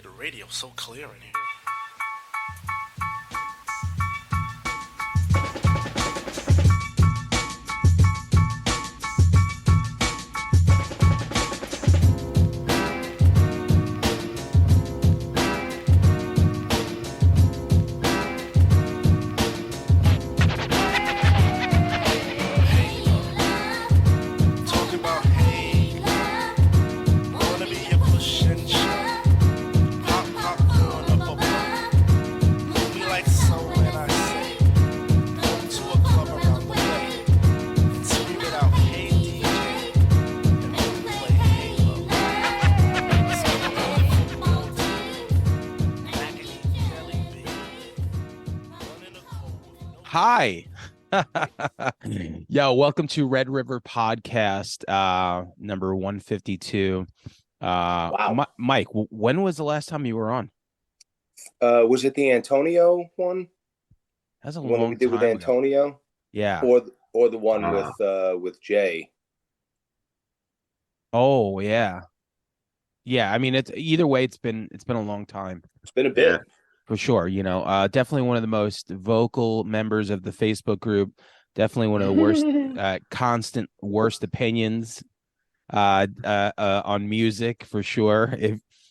the radio so clear in here. Hi. Yo, welcome to Red River Podcast, number 152. Wow. Mike, when was the last time you were on? Was it the Antonio one? That's a The one that we long did with time ago. Antonio, Yeah. or the one with Jay? Oh, yeah. Yeah, I mean it's either way it's been a long time. It's been a bit. For sure, definitely one of the most vocal members of the Facebook group, definitely one of the worst constant worst opinions on music for sure.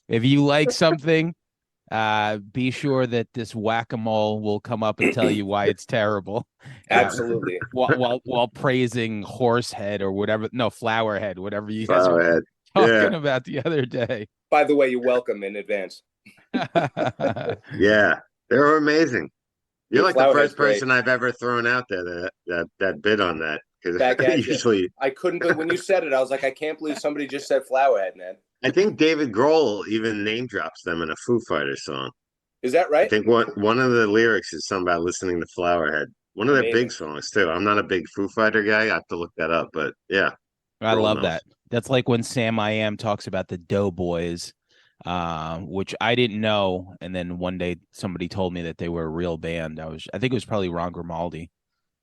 If you like something, be sure that this whack-a-mole will come up and tell you why it's terrible. Absolutely. While praising Horsehead or whatever, no, Flowerhead, whatever you guys were Flowerhead. talking about the other day. By the way, you're welcome in advance. Yeah, they were amazing. You're like the Flowerhead's first person great. I've ever thrown out there that bid on that. Back Because at you. usually, I couldn't, but when you said it, I was like, I can't believe somebody just said Flowerhead, man. I think David Grohl even name drops them in a Foo Fighters song. Is that I right? think one of the lyrics is something about listening to Flowerhead. One of their Amazing. big songs too. I'm not a big Foo Fighter guy. I have to look that up, but yeah, I Grohl love knows. that. That's like when Sam I Am talks about the Doughboys, which I didn't know, and then one day somebody told me that they were a real band. I think it was probably Ron Grimaldi.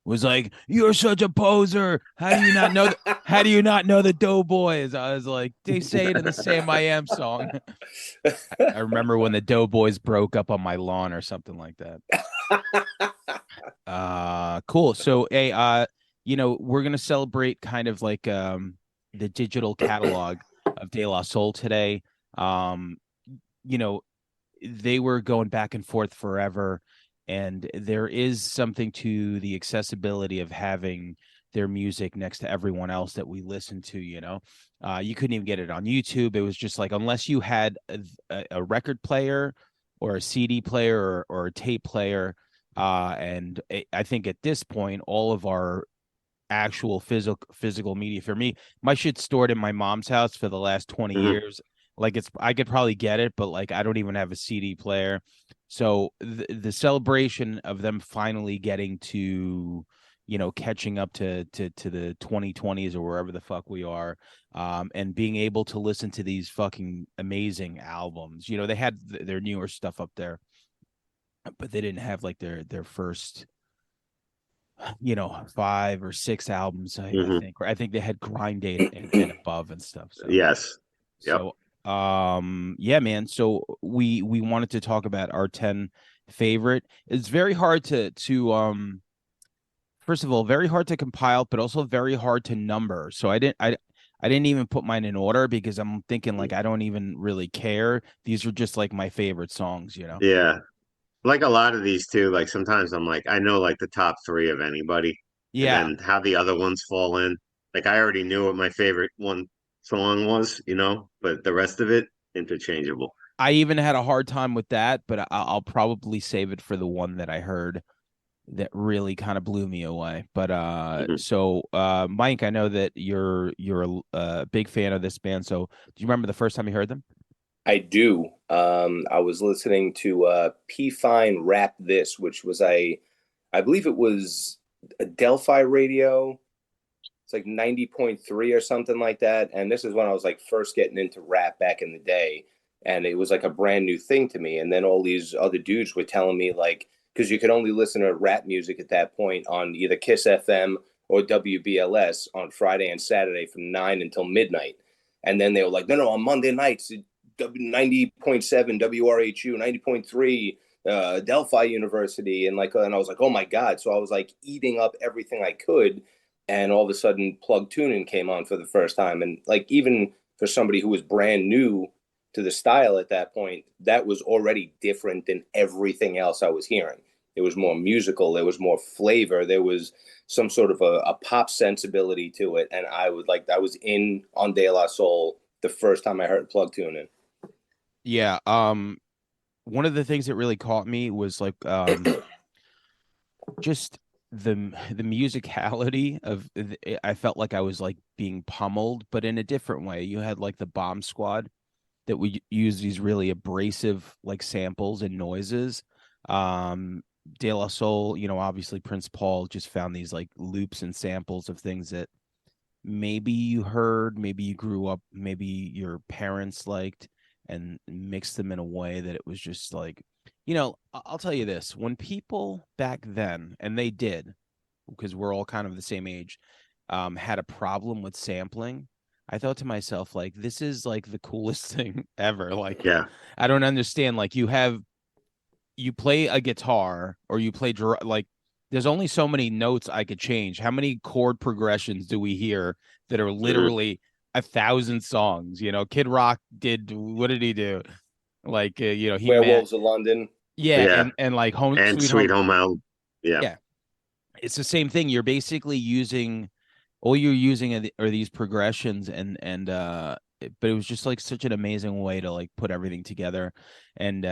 Was like, "You're such a poser. How do you not know? How do you not know the Doughboys?" I was like, "They say it in the Sam I Am song." I remember when the Doughboys broke up on my lawn or something like that. Cool. So, hey, we're gonna celebrate kind of like the digital catalog of De La Soul today. Um, you know, they were going back and forth forever, and there is something to the accessibility of having their music next to everyone else that we listen to. You couldn't even get it on YouTube. It was just like, unless you had a record player or a CD player or a tape player, I think at this point all of our actual physical media, for me, my shit's stored in my mom's house for the last 20 Mhm. years. Like, I could probably get it, but like I don't even have a CD player. So the celebration of them finally getting to, catching up to the 2020s or wherever the fuck we are, and being able to listen to these fucking amazing albums. They had their newer stuff up there, but they didn't have like their first 5 or 6 albums. Mhm. I think they had Grind Date and above and stuff. So Yes. Yep. so yeah, man. So we wanted to talk about our 10 favorite. It's very hard to first of all, very hard to compile, but also very hard to number. So I didn't even put mine in order because I'm thinking like I don't even really care. These are just like my favorite songs. Yeah. Like a lot of these too, like sometimes I'm like, I know like the top three of anybody, and Yeah. then how the other ones fall in. Like I already knew what my favorite one song was, but the rest of it, interchangeable. I even had a hard time with that, but I'll probably save it for the one that I heard that really kind of blew me away. But Mhm. so Mike, I know that you're a big fan of this band. So do you remember the first time you heard them? I do. I was listening to P Fine Rap This, which was I believe it was a Delphi radio. It's like 90.3 or something like that. And this is when I was like first getting into rap back in the day. And it was like a brand new thing to me. And then all these other dudes were telling me, like, because you could only listen to rap music at that point on either Kiss FM or WBLS on Friday and Saturday from 9 until midnight. And then they were like, no, on Monday nights, 90.7 WRHU, 90.3 Delphi University, and I was like, oh my god! So I was like eating up everything I could, and all of a sudden, plug tuning came on for the first time, and like even for somebody who was brand new to the style at that point, that was already different than everything else I was hearing. It was more musical, there was more flavor, there was some sort of a pop sensibility to it, and I was in on De La Soul the first time I heard plug tuning. Yeah. One of the things that really caught me was like just the musicality of I felt like I was like being pummeled, but in a different way. You had like the Bomb Squad that would use these really abrasive like samples and noises. De La Soul, obviously Prince Paul just found these like loops and samples of things that maybe you heard, maybe you grew up, maybe your parents liked, and mixed them in a way that it was just like, I'll tell you this: when people back then, and they did, because we're all kind of the same age, had a problem with sampling, I thought to myself, like, this is like the coolest thing ever. Like, Yeah. I don't understand. Like, you play a guitar or you play like there's only so many notes I could change. How many chord progressions do we hear that are literally 1,000 songs? Kid Rock did, what did he do? Like he met, Werewolves of London. yeah, Yeah. and like home And sweet Sweet home. Home Al. Yeah. Yeah, it's the same thing. You're basically using all you're using are these progressions, but it was just like such an amazing way to like put everything together. And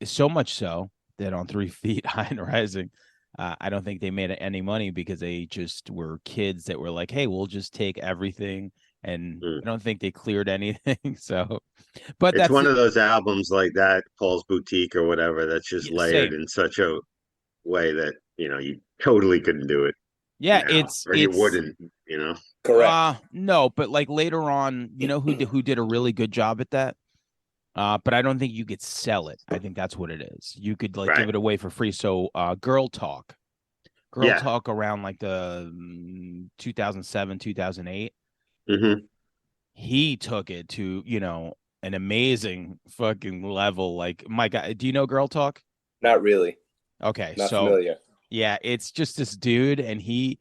so much so that on 3 Feet High and Rising, I don't think they made any money because they just were kids that were like, hey, we'll just take everything. And Mm. I don't think they cleared anything. So, but It's that's one it. of those albums like that, Paul's Boutique or whatever, that's just Yeah, layered same. in such a way that, you totally couldn't do it Yeah, now. it's Or you it's wouldn't. Correct. no, but like later on, who did a really good job at that? But I don't think you could sell it. I think that's what it is. You could like give Right. it away for free. So, Girl Yeah. Talk around like the 2007, 2008, Hmm. he took it to, an amazing fucking level. Like, my God, do you know Girl Talk? Not really. Okay, Not so familiar. yeah, it's just this dude, and he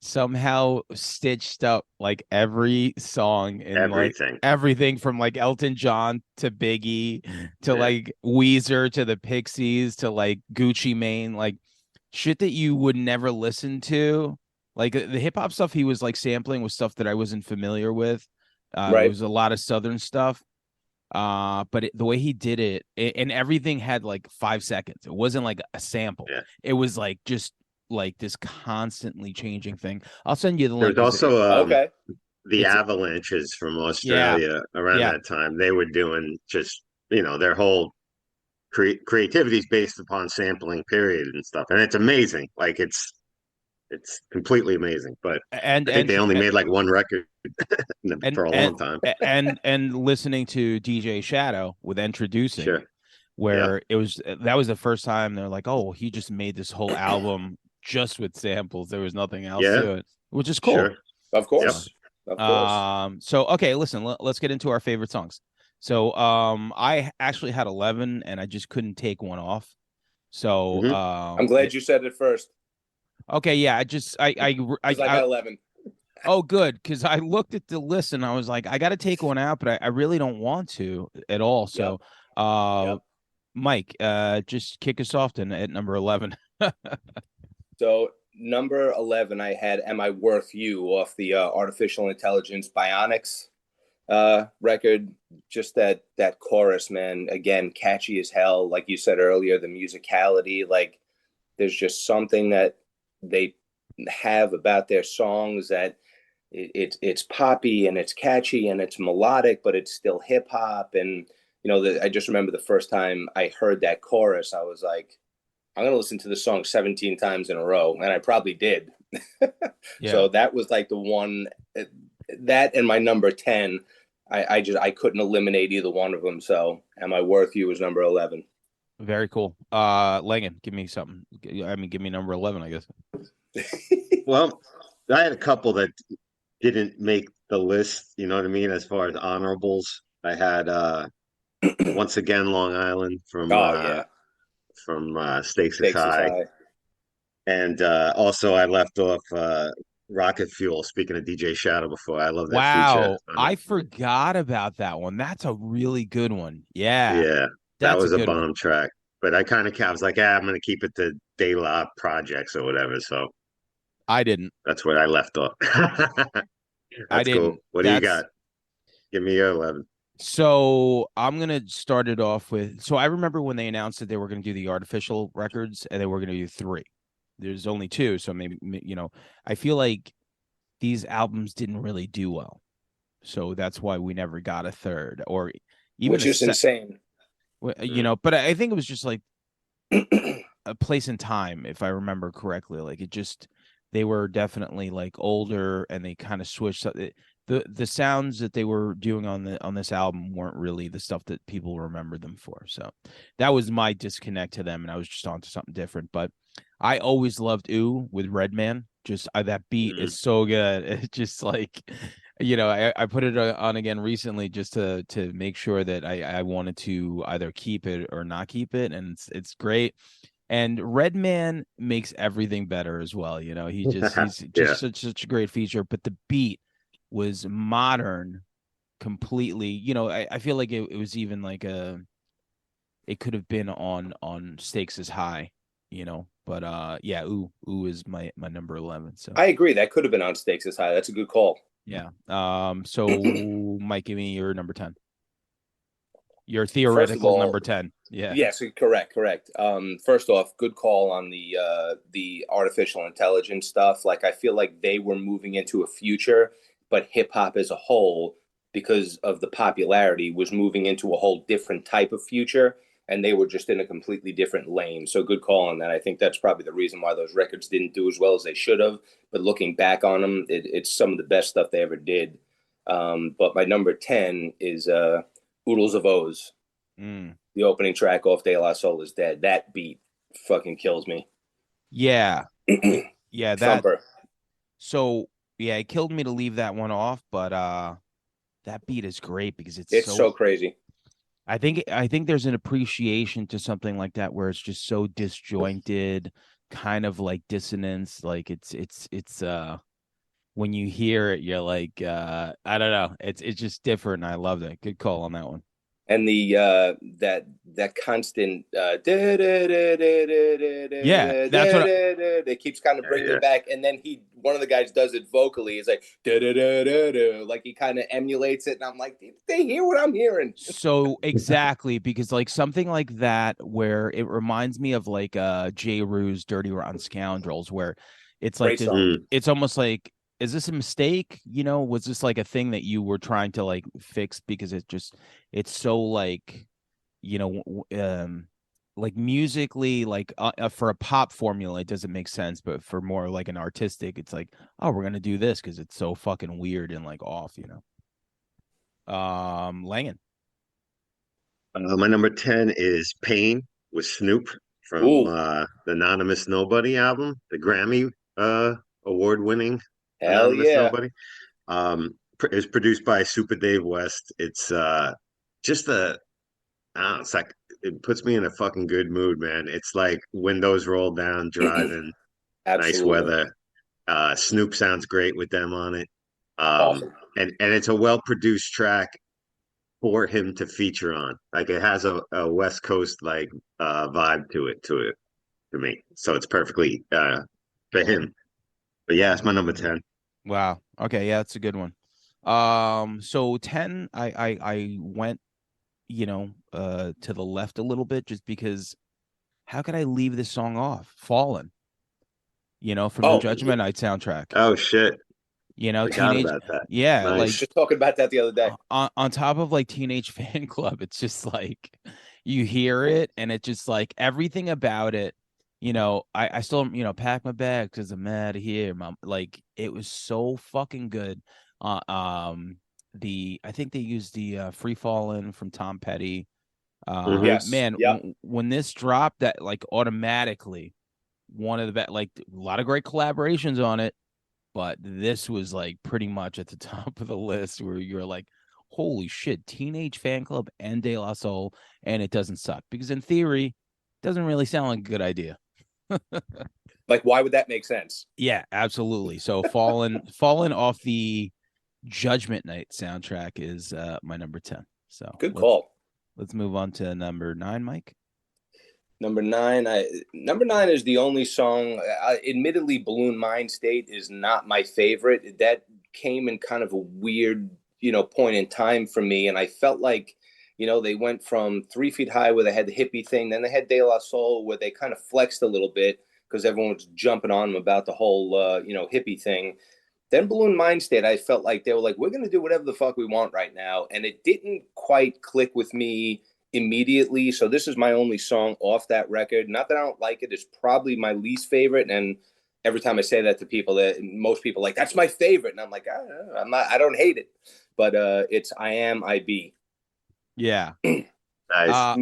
somehow stitched up like every song in like Everything. everything from like Elton John to Biggie to Yeah. like Weezer to the Pixies to like Gucci Mane, like shit that you would never listen to. Like the hip hop stuff he was like sampling was stuff that I wasn't familiar with. It Right. was a lot of Southern stuff. But the way he did and everything had like 5 seconds. It wasn't like a sample. Yeah. It was like just like this constantly changing thing. I'll send you the There link was because also Okay. the it's Avalanches from yeah, Australia around yeah. that time. They were doing just, their whole creativity is based upon sampling, period, and stuff. And it's amazing. Like it's completely amazing. But And I think and they only made like one record and for a and long time. and listening to DJ Shadow with Introducing, Sure. Yeah. where that was the first time they're like, oh, he just made this whole album just with samples. There was nothing else Yeah. to it, which is cool. Sure. Of Yep. course. Of course. So okay, listen, let's get into our favorite songs. So I actually had 11 and I just couldn't take one off. So Hmm. I'm glad you said it first okay, yeah, I just because I got 11. oh good, because I looked at the list and I was like, I got to take one out, but I really don't want to at all. Yep. So uh Yep. Mike, just kick us off then at number 11. So number 11, I had "Am I Worth You" off the Artificial Intelligence Bionics record. Just that chorus, man. Again, catchy as hell. Like you said earlier, the musicality. Like there's just something that they have about their songs that it's poppy and it's catchy and it's melodic, but it's still hip hop. And I just remember the first time I heard that chorus, I was like, I'm gonna listen to the song 17 times in a row, and I probably did. Yeah, So that was like the one that and my number 10. I couldn't eliminate either one of them. So "Am I Worth You" was number 11. very cool. Langan, give me something. I mean, give me number 11, I guess. Well, I had a couple that didn't make the list, you know what I mean, as far as honorables. I had Once again, Long Island Oh yeah, from Stakes is stakes is High, high. and also I left off Rocket Fuel. Speaking of DJ Shadow, before I love that feature Wow, on it. I forgot about that one. That's a really good one. Yeah, Yeah, that that's a was a good one. bomb track. But I was like, I'm gonna keep it to De La projects or whatever. So I didn't. that's what I left off. I That's cool. didn't. What do you got? That's Give me your 11. so I'm gonna start it off with. So I remember when they announced that they were gonna do the artificial records and they were gonna do three. There's only two, so maybe I feel like these albums didn't really do well, so that's why we never got a third or even Which a is set. insane. Mm. But I think it was just like a place and time, if I remember correctly. Like it just they were definitely like older and they kind of switched up. The sounds that they were doing on this album weren't really the stuff that people remember them for. So that was my disconnect to them, and I was just onto something different. But I always loved Ooh with Redman. Just that beat Mm. is so good. It's just like I put it on again recently just to make sure that I wanted to either keep it or not keep it, and it's great. And Redman makes everything better as well. He's Yeah. just such a great feature. But the beat was modern completely. I feel like it was even like it could have been on Stakes is High, But yeah, ooh is my number 11. So I agree. That could have been on stakes as high. That's a good call. yeah. So Mike, give me your number 10. Your First of theoretical all, number 10. Yeah. yes, correct. First off, good call on the artificial intelligence stuff. Like I feel like they were moving into a future, but hip hop as a whole, because of the popularity, was moving into a whole different type of future, and they were just in a completely different lane. So good call on that. I think that's probably the reason why those records didn't do as well as they should have. But looking back on them, it's some of the best stuff they ever did. But my number 10 is Oodles of O's. Mm. The opening track off De La Soul is Dead. That beat fucking kills me. Yeah. Yeah, that Thumper. so yeah, it killed me to leave that one off, but that beat is great because it's It's so so crazy. I think there's an appreciation to something like that where it's just so disjointed, kind of like dissonance. Like it's when you hear it, you're like, I don't know. It's just different. And I loved it. Good call on that one. And the that constant Yeah, that's what that keeps kind of bringing me Yeah. back. And then one of the guys does it vocally. It's like like he kind of emulates it, and I'm like, they hear what I'm hearing. so exactly because like something like that where it reminds me of like J. Rue's Dirty Rotten Scoundrels, where it's like Great this song. Mm. it's almost like is this a mistake? Was this like a thing that you were trying to like fix because it's so like, you know, like musically, like for a pop formula, it doesn't make sense, but for more like an artistic, it's like, oh, we're gonna do this because it's so fucking weird and like off. Langan. My number 10 is Pain with Snoop from Ooh, the Anonymous Nobody album, the Grammy award winning hell Anonymous yeah. Nobody. It was produced by Super Dave West. It's just I don't know, it's like it puts me in a fucking good mood, man. It's like windows rolled down, driving, nice Absolutely. weather. Snoop sounds great with them on it. Awesome. And it's a well produced track for him to feature on. Like it has a West Coast like vibe to me. So it's perfectly for him. But yeah, it's my number 10. Wow. Okay, yeah, that's a good one. So 10, I went, to the left a little bit just because how could I leave this song off? Fallen, from the Oh, Judgment Night soundtrack. Oh shit. Forgot Teenage, about that. yeah, we were like Nice. just talking about that the other day. on top of like Teenage Fan Club, it's just like you hear it and it just like everything about it, I still, pack my bag because I'm out of here, mom. Like it was so fucking good. Uh, um, I think they used the Free Fallin' from Tom Petty. Hmm. Yes. Man, Yep. when this dropped, that like automatically one of the best, like a lot of great collaborations on it, but this was like pretty much at the top of the list where you're like, holy shit, Teenage Fan Club and De La Soul, and it doesn't suck. Because in theory, it doesn't really sound like a good idea. Like, why would that make sense? Yeah, absolutely. So fallen off the Judgment Night soundtrack is my number 10. So Good call. Let's move on to number 9, Mike. Number 9, number 9 is the only song. Admittedly, Balloon Mind State is not my favorite. That came in kind of a weird, point in time for me, and I felt like, they went from 3 Feet High where they had the hippie thing, then they had De La Soul where they kind of flexed a little bit because everyone was jumping on them about the whole, hippie thing. Then Balloon Mind State, I felt like they were like, we're going to do whatever the fuck we want right now, and it didn't quite click with me immediately. So this is my only song off that record. Not that I don't like it. It's probably my least favorite. And every time I say that to people, that most people are like, that's my favorite. And I'm like, I don't hate it, but it's I Am, I Be. Yeah. Nice.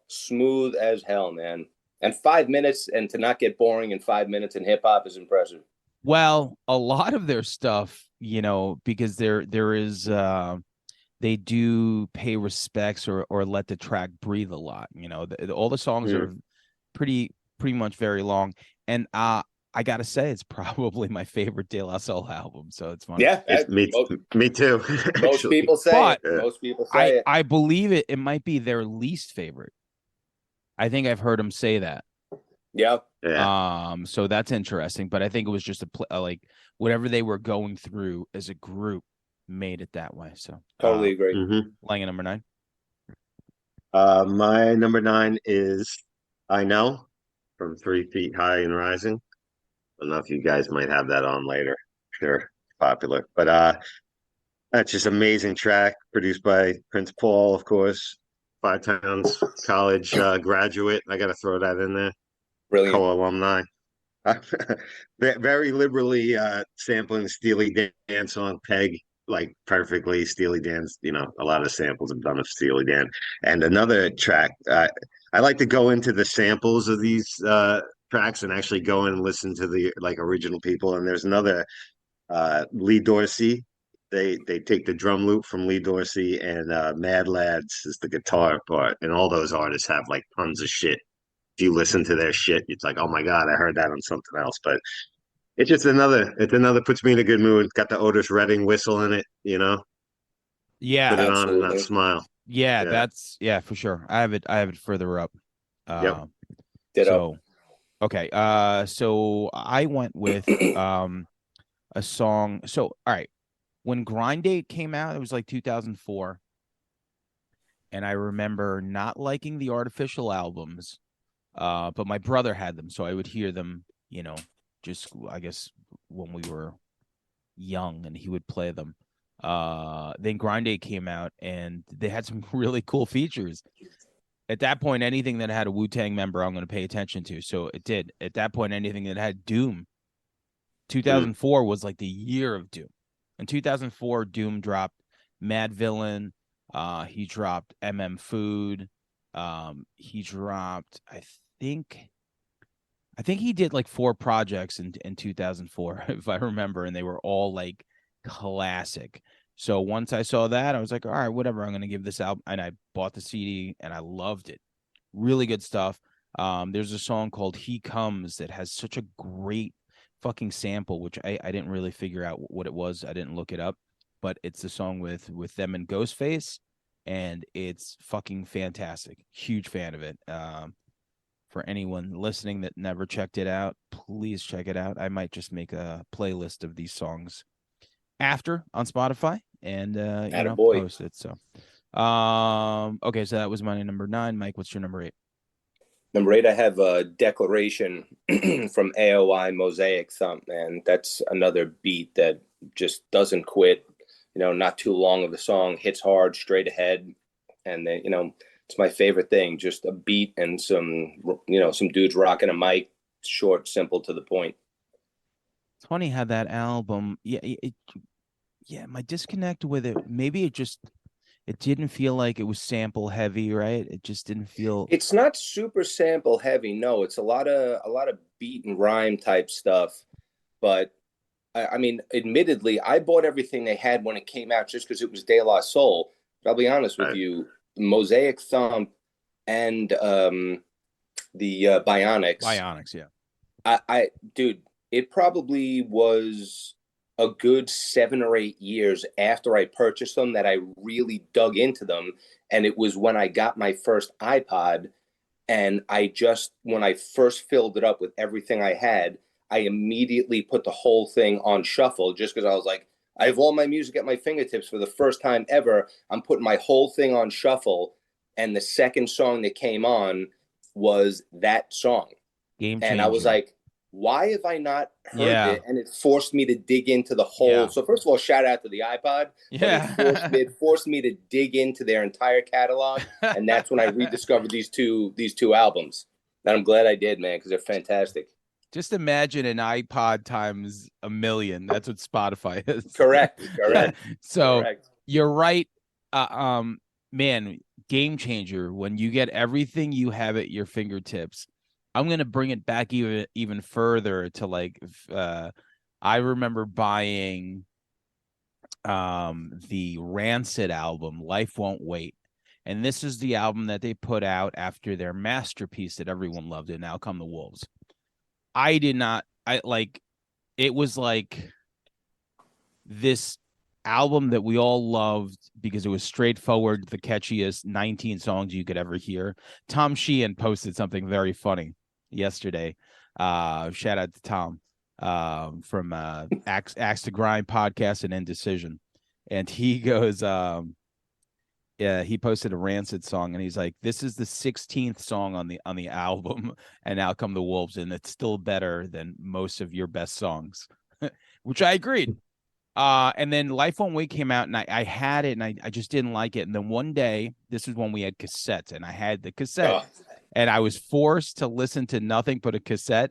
Smooth as hell, man. And 5 minutes, and to not get boring in 5 minutes in hip hop is impressive. Well, a lot of their stuff, because there is they do pay respects or let the track breathe a lot. All the songs are pretty much very long, and I gotta say it's probably my favorite De La Soul album. So it's funny. Yeah, me too. Most people say it. Yeah. Most people say it. I believe it. It might be their least favorite. I think I've heard them say that. Yeah. So that's interesting, but I think it was just like whatever they were going through as a group made it that way. So totally agree. Lang, number 9. My number 9 is I Know from 3 Feet High and Rising. I don't know if you guys might have that on later. Sure, popular, but that's just amazing track produced by Prince Paul, of course. Five Towns College graduate. I got to throw that in there. Brilliant. Co-alumni. Very liberally sampling Steely Dan song Peg, like perfectly. Steely Dan's, a lot of samples have done of Steely Dan. And another track, I like to go into the samples of these tracks and actually go in and listen to the original people. And there's another Lee Dorsey. They take the drum loop from Lee Dorsey, and Mad Lads is the guitar part. And all those artists have like tons of shit. If you listen to their shit, it's like, oh my God, I heard that on something else. But it's just another puts me in a good mood. Got the Otis Redding whistle in it, Yeah, put it absolutely. on and not smile. Yeah, that's for sure. I have it further up. Ditto. So okay. So I went with a song. So all right. When Grind Date came out, it was like 2004. And I remember not liking the Artificial albums. But my brother had them, so I would hear them, just I guess when we were young, and he would play them. Then Grind Day came out, and they had some really cool features. At that point, anything that had a Wu-Tang member, I'm going to pay attention to. So it did. At that point, anything that had Doom. 2004 was like the year of Doom. In 2004, Doom dropped Mad Villain. He dropped MM Food. He dropped, I think he did like 4 projects in 2004, if I remember, and they were all like classic. So once I saw that, I was like, all right, whatever, I'm going to give this album. And I bought the CD and I loved it. Really good stuff. There's a song called He Comes that has such a great fucking sample, which I didn't really figure out what it was. I didn't look it up, but it's the song with them and Ghostface, and it's fucking fantastic. Huge fan of it. For anyone listening that never checked it out, please check it out. I might just make a playlist of these songs after on Spotify and post it. So okay, so that was my number 9. Mike, what's your number 8? Number 8, I have a Declaration from AOI Mosaic Thump, man. That's another beat that just doesn't quit. Not too long of a song, hits hard, straight ahead. And then, it's my favorite thing, just a beat and some dudes rocking a mic, short, simple, to the point. It's funny how that album, my disconnect with it, maybe it didn't feel like it was sample heavy, right? It just didn't feel. It's not super sample heavy. No, it's a lot of beat and rhyme type stuff, but I mean, admittedly, I bought everything they had when it came out just because it was De La Soul. But I'll be honest with Right. you, Mosaic Thump and the Bionics. Bionics, yeah. Dude, it probably was a good 7 or 8 years after I purchased them that I really dug into them. And it was when I got my first iPod. And when I first filled it up with everything I had, I immediately put the whole thing on shuffle just because I was like, I have all my music at my fingertips for the first time ever. I'm putting my whole thing on shuffle. And the second song that came on was that song. Game And I was changer. like, why have I not heard Yeah. it? And it forced me to dig into the whole. Yeah. So first of all, shout out to the iPod, but Yeah. it forced me to dig into their entire catalog, and that's when I rediscovered these two albums. And I'm glad I did, man, because they're fantastic. Just imagine an iPod times a million. That's what Spotify is. Correct. So Correct. you're right. Man, game changer. When you get everything you have at your fingertips, I'm gonna bring it back even further to like I remember buying the Rancid album, Life Won't Wait. And this is the album that they put out after their masterpiece that everyone loved, and Now Come the Wolves. I did not it was like this album that we all loved because it was straightforward, the catchiest 19 songs you could ever hear. Tom Sheehan posted something very funny yesterday. Shout out to Tom from Axe to Grind podcast and Indecision. And he goes, yeah, he posted a Rancid song and he's like, this is the 16th song on the album, and Now Come the Wolves, and it's still better than most of your best songs. Which I agreed. And then Life Won't Wait came out, and I had it, and I just didn't like it. And then one day, this is when we had cassettes, and I had the cassette, and I was forced to listen to nothing but a cassette,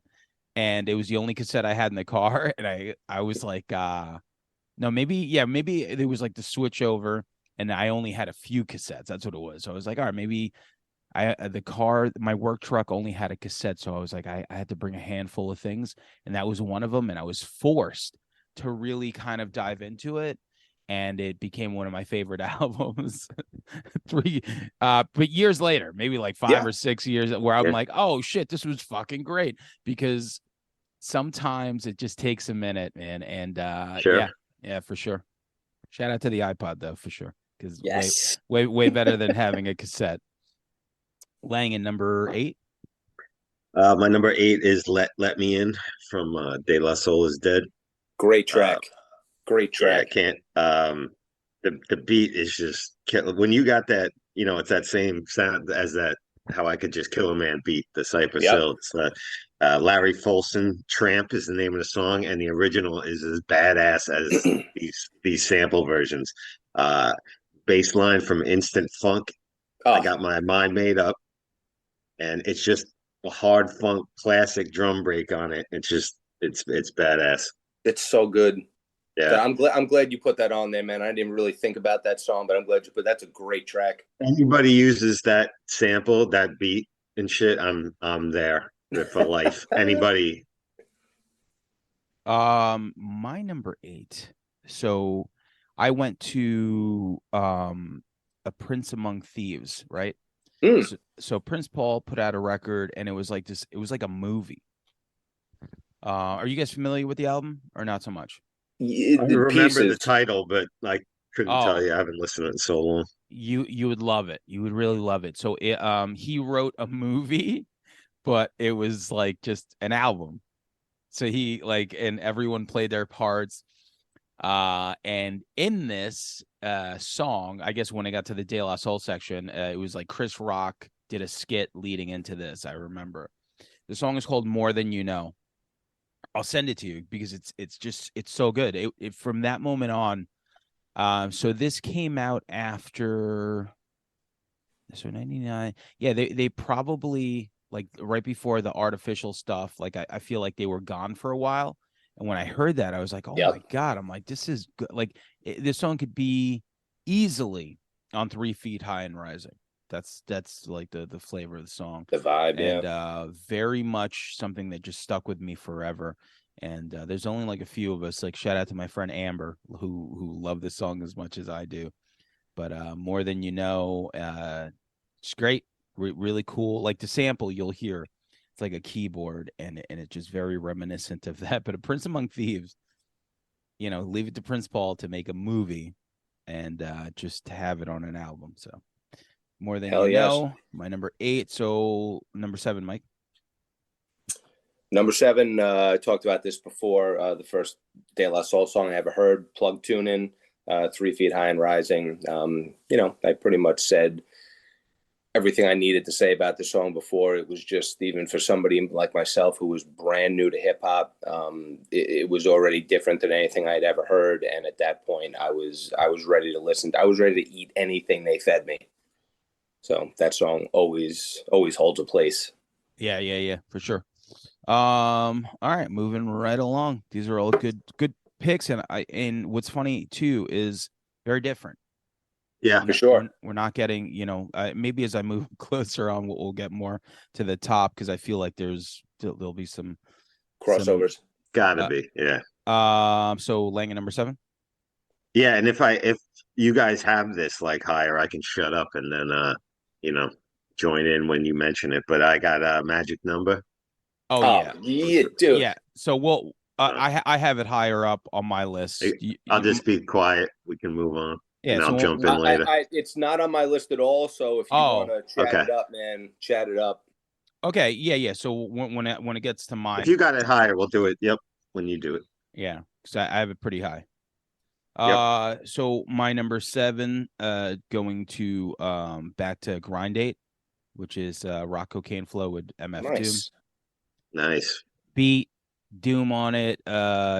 and it was the only cassette I had in the car. And I was like, no, maybe it was like the switch over, and I only had a few cassettes. That's what it was. So I was like, all right, maybe my work truck only had a cassette. So I was like, I had to bring a handful of things, and that was one of them. And I was forced to really kind of dive into it, and it became one of my favorite albums. But years later, maybe like 5 or 6 years, where I'm like, oh shit, this was fucking great, because sometimes it just takes a minute, man. And Sure. yeah, for sure. Shout out to the iPod though, for sure, because Yes. way better than having a cassette. Lang in number 8. My number 8 is Let Me In from De La Soul Is Dead. Great track. Great Yeah, I track. can't. The beat is just when you got that. It's that same sound as that. How I Could Just Kill a Man beat, the Cypress Yep. Hill. It's Larry Folsom Tramp is the name of the song, and the original is as badass as these sample versions. Bass line from Instant Funk. I got my mind made up, and it's just a hard funk classic drum break on it. It's badass. It's so good. Yeah. I'm glad you put that on there, man. I didn't really think about that song, but I'm glad you put. That's a great track. Anybody uses that sample, that beat and shit, I'm there for life. Anybody. My number 8. So I went to a Prince Among Thieves, right? So Prince Paul put out a record, and it was like this. It was like a movie. Are you guys familiar with the album or not so much? I remember the title, but I couldn't tell you. I haven't listened to it in so long. You would love it. You would really love it. So he wrote a movie, but it was like just an album. So and everyone played their parts. And in this song, I guess when it got to the De La Soul section, it was like Chris Rock did a skit leading into this. I remember. The song is called More Than You Know. I'll send it to you because it's so good. It from that moment on. So this came out after 99. Yeah, they probably like right before the artificial stuff. Like I feel like they were gone for a while. And when I heard that, I was like, oh my God, I'm like, this is good. Like this song could be easily on 3 Feet High and Rising. That's like the flavor of the song, the vibe, and very much something that just stuck with me forever. And there's only like a few of us. Like shout out to my friend Amber who love this song as much as I do. But More Than You Know, it's great, really cool. Like the sample you'll hear, it's like a keyboard, and it's just very reminiscent of that. But a Prince Among Thieves, leave it to Prince Paul to make a movie and just to have it on an album. So More Than Hell You yes. Know, my number 8. So number 7, Mike. Number 7, I talked about this before. The first De La Soul song I ever heard, Plug Tuning, 3 Feet High and Rising. I pretty much said everything I needed to say about the song before. It was just, even for somebody like myself who was brand new to hip hop, it was already different than anything I'd ever heard. And at that point, I was ready to listen. I was ready to eat anything they fed me. So that song always holds a place. Yeah, for sure. All right, moving right along. These are all good picks, and what's funny too is very different. Yeah, for sure. We're not getting, maybe as I move closer on, we'll get more to the top because I feel like there'll be some Crossovers. Gotta be. Yeah. So Langan number 7. Yeah, and if you guys have this like higher, I can shut up and then you know, join in when you mention it. But I got a magic number. Oh Oh yeah, yeah, dude. yeah. So we'll Uh, I have it higher up on my list. I'll just be quiet. We can move on, Yeah. and So I'll jump in later. It's not on my list at all. So if you want oh, to chat Okay. it up, man, chat it up. okay, yeah. So when it gets to If mine, you got it higher, we'll do it. Yep. When you do it. yeah, because I have it pretty high. Yep. So my number 7, going to back to Grind Date, which is Rock Cocaine Flow with MF Doom. Nice. Beat Doom on it.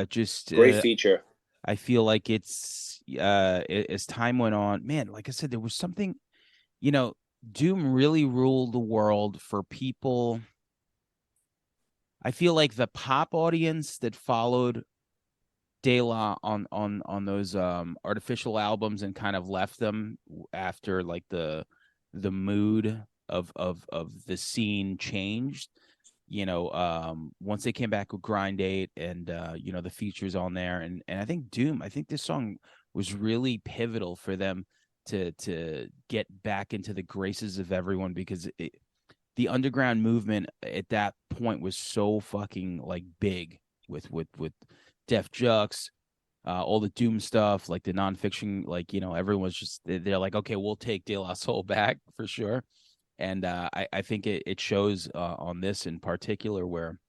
Just Great feature. I feel like it's as time went on, man, like I said, there was something, Doom really ruled the world for people. I feel like the pop audience that followed De La on those artificial albums and kind of left them after like the mood of the scene changed. Once they came back with Grind Date and the features on there, and I think Doom, I think this song was really pivotal for them to get back into the graces of everyone because the underground movement at that point was so fucking like big with Def Jux, all the Doom stuff, like the nonfiction, like everyone's just they're like, okay, we'll take De La Soul back for sure, and I think it shows on this in particular where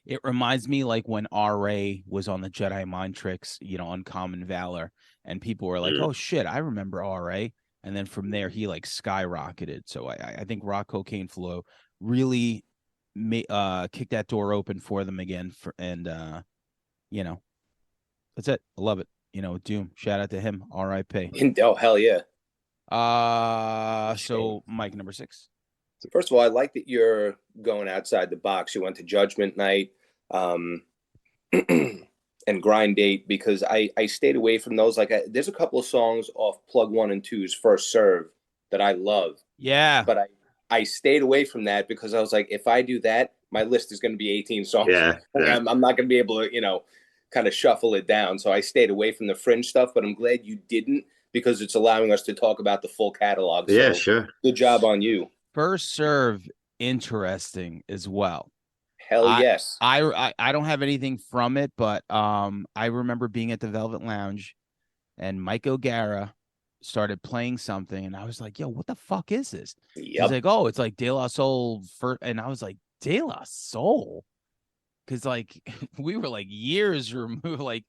it reminds me like when RA was on the Jedi Mind Tricks, Uncommon Valor, and people were like, oh shit, I remember RA, and then from there he like skyrocketed. So I think Rock Cocaine Flow really kicked that door open for them again and that's it. I love it. Doom. Shout out to him. R.I.P. Oh hell yeah. So Mike number 6. First of all, I like that you're going outside the box. You went to Judgment Night, and Grind Date because I stayed away from those. Like there's a couple of songs off Plug 1 and 2's First Serve that I love. Yeah, but I stayed away from that because I was like, if I do that, my list is going to be 18 songs. Yeah. I'm not going to be able to, kind of shuffle it down. So I stayed away from the fringe stuff, but I'm glad you didn't because it's allowing us to talk about the full catalog. Yeah, so sure. Good job on you. First Serve, interesting as well. Hell yes. I don't have anything from it, but I remember being at the Velvet Lounge and Mike O'Gara started playing something and I was like, yo, what the fuck is this? Yep. He's like, oh, it's like De La Soul and I was like, De La Soul? Because like we were like years removed. Like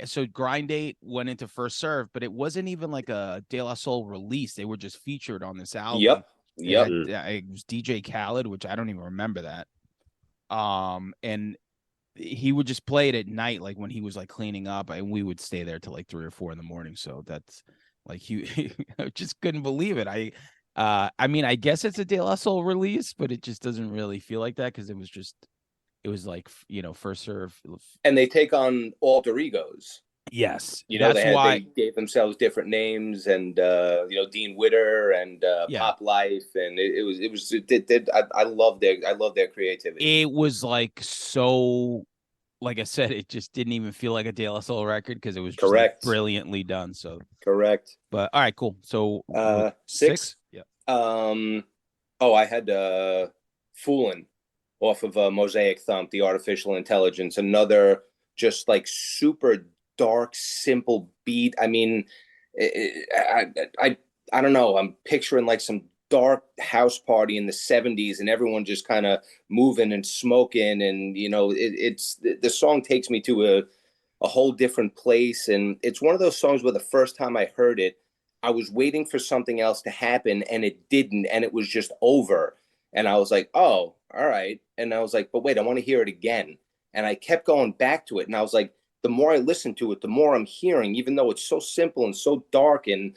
so Grind Date went into First Serve, but it wasn't even like a De La Soul release. They were just featured on this album. Yep. It was DJ Khaled, which I don't even remember that. And he would just play it at night, like when he was like cleaning up, and we would stay there till like 3 or 4 in the morning. So that's like he I just couldn't believe it. I mean, I guess it's a De La Soul release, but it just doesn't really feel like that because it was like First Serve, and they take on alter egos. Yes, that's why they gave themselves different names, and Dean Witter and Pop Life, and I love their creativity. It was like so like I said, it just didn't even feel like a De La Soul record because it was just like Correct. brilliantly done. So, Correct. but all right, cool. So Six. Yeah. I had Foolin' off of Mosaic Thump, the Artificial Intelligence, another just like super dark, simple beat. I mean, I don't know. I'm picturing like some dark house party in the 70s and everyone just kind of moving and smoking. And, it's the song takes me to a whole different place. And it's one of those songs where the first time I heard it, I was waiting for something else to happen and it didn't. And it was just over. And I was like, oh, all right. And I was like, but wait, I want to hear it again. And I kept going back to it. And I was like, the more I listen to it, the more I'm hearing, even though it's so simple and so dark and,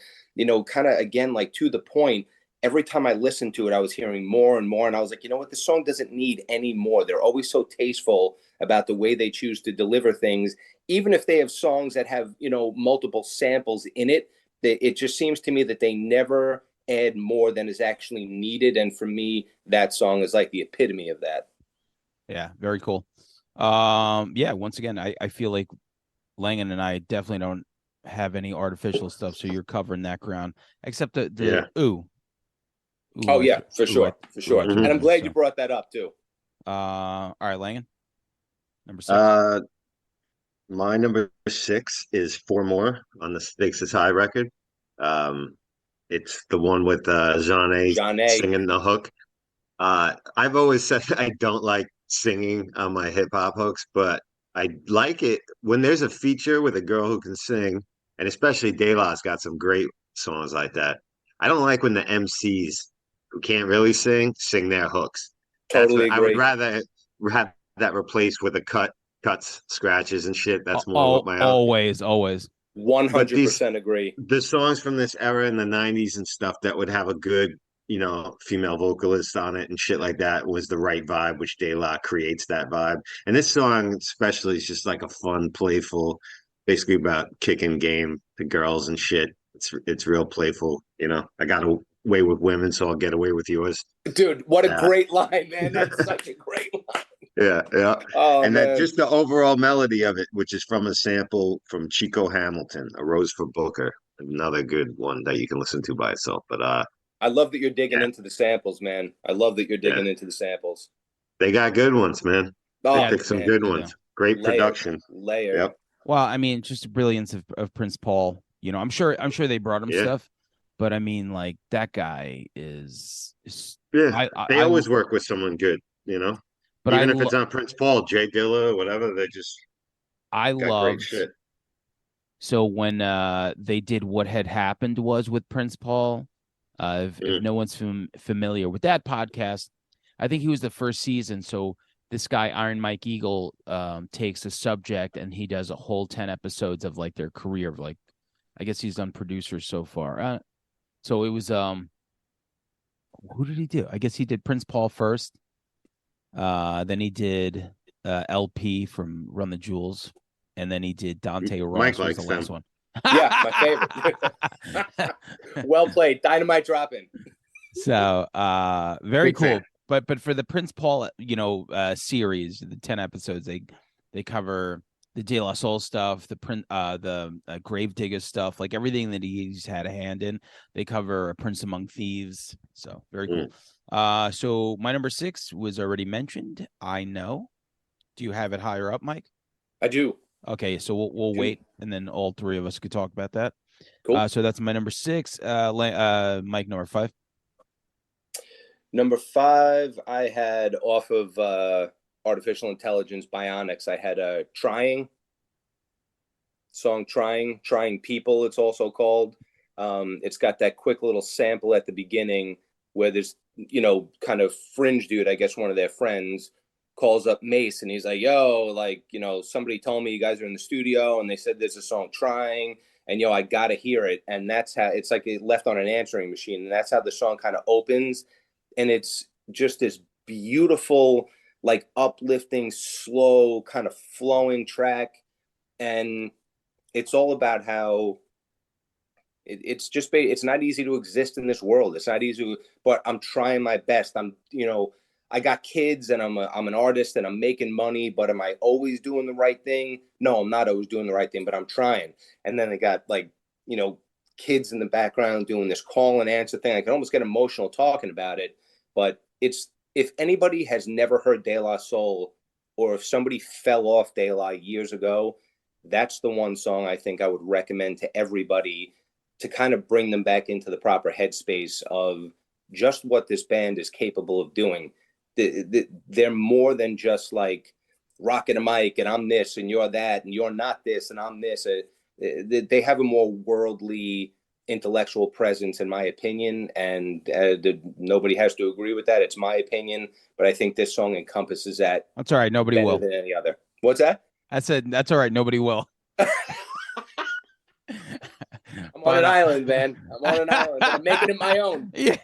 kind of again, like to the point, every time I listened to it, I was hearing more and more. And I was like, you know what? This song doesn't need any more. They're always so tasteful about the way they choose to deliver things. Even if they have songs that have, multiple samples in it, it just seems to me that they never add more than is actually needed. And for me, that song is like the epitome of that. Yeah, very cool. Yeah, once again, I feel like Langan and I definitely don't have any artificial stuff, so you're covering that ground. Except the Yeah. ooh. Oh yeah, for sure. Mhm. And I'm glad you brought that up too. All right, Langan. Number 6. My number 6 is Four More on the Stakes is High record. Um, it's the one with Jeanne Jeanne. singing the hook. I've always said I don't like singing on my hip hop hooks, but I like it when there's a feature with a girl who can sing, and especially De La's got some great songs like that. I don't like when the MCs who can't really sing their hooks. That's Totally what I would agree. rather have that replaced with a cuts, scratches, and shit. That's more what my own. Always. But these 100% agree. the songs from this era in the 90s and stuff that would have a good female vocalist on it and shit like that was the right vibe, which De La creates that vibe. And this song especially is just like a fun, playful, basically about kicking game to girls and shit. It's real playful. I got away with women, so I'll get away with yours. Dude, what a Yeah. great line, man. That's such a great line. Yeah. Oh, And that man. just the overall melody of it, which is from a sample from Chico Hamilton, A Rose for Booker, another good one that you can listen to by itself. But I love that you're digging yeah, into the samples, man. I love that you're yeah, digging into the samples. they got good ones, man. They Oh, Yeah, picked some man. good they do. ones. Great Layered. production. Layered. Yep. Well, I mean, just the brilliance of Prince Paul. I'm sure they brought him Yeah. stuff, but I mean, like that guy is Yeah. They I always work with someone good. but Even if it's on Prince Paul, Jay Dilla, whatever, they just I got great loved. shit. So when they did What Had Happened was with Prince Paul, if Mm. no one's familiar with that podcast, I think he was the first season. So this guy Iron Mike Eagle takes a subject and he does a whole 10 episodes of like their career. Like I guess he's done producers so far. So it was who did he do? I guess he did Prince Paul first. Then he did LP from Run the Jewels, and then he did Dante Mike Ross was the likes them. last one. Yeah, my favorite. Well played. Dynamite dropping. So very Big cool. fan. But for the Prince Paul, series, the 10 episodes, they cover the De La Soul stuff, the Gravedigger stuff, like everything that he's had a hand in. They cover Prince Among Thieves. So very cool. So my number 6 was already mentioned. I know. Do you have it higher up, Mike? I do. Okay, so we'll wait, and then all three of us could talk about that. Cool. So that's my number 6. Mike, number 5. Number 5, I had off of Artificial Intelligence Bionics. I had a Trying song, Trying People, it's also called. It's got that quick little sample at the beginning where there's, kind of fringe dude, I guess one of their friends, calls up Mace and he's like, yo, like, somebody told me you guys are in the studio and they said there's a song Trying, and I gotta hear it. And that's how it's like it left on an answering machine. And that's how the song kind of opens. And it's just this beautiful, like uplifting, slow, kind of flowing track. And it's all about how it's not easy to exist in this world. It's not easy, but I'm trying my best. I got kids and I'm an artist and I'm making money, but am I always doing the right thing? No, I'm not always doing the right thing, but I'm trying. And then they got like, kids in the background doing this call and answer thing. I can almost get emotional talking about it, but it's, if anybody has never heard De La Soul, or if somebody fell off De La years ago, that's the one song I think I would recommend to everybody to kind of bring them back into the proper headspace of just what this band is capable of doing. They're more than just like rocking a mic and I'm this and you're that and you're not this and I'm this. They have a more worldly intellectual presence, in my opinion, and nobody has to agree with that. It's my opinion, but I think this song encompasses that. That's all right. Nobody better will. than any other. What's that? I said that's all right. Nobody will. I'm on an island, man. I'm on an island, but I'm making it my own. Yeah.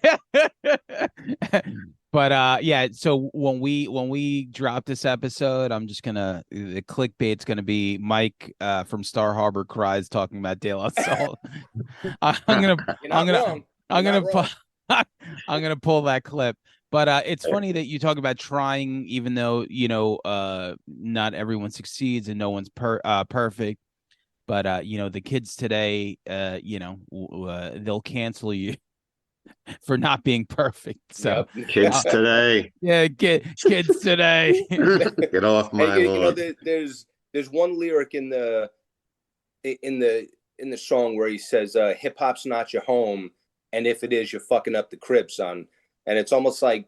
But yeah, so when we drop this episode, I'm just gonna, the clickbait's gonna be Mike from Star Harbor Cries talking about De La Soul. I'm gonna I'm gonna pull that clip. But it's funny that you talk about trying, even though not everyone succeeds and no one's perfect. But the kids today, they'll cancel you for not being perfect. So Yep. Kids today. yeah, kids today. Get off my lawn. There's one lyric in the song where he says, "Hip hop's not your home, and if it is, you're fucking up the crib, son." And it's almost like,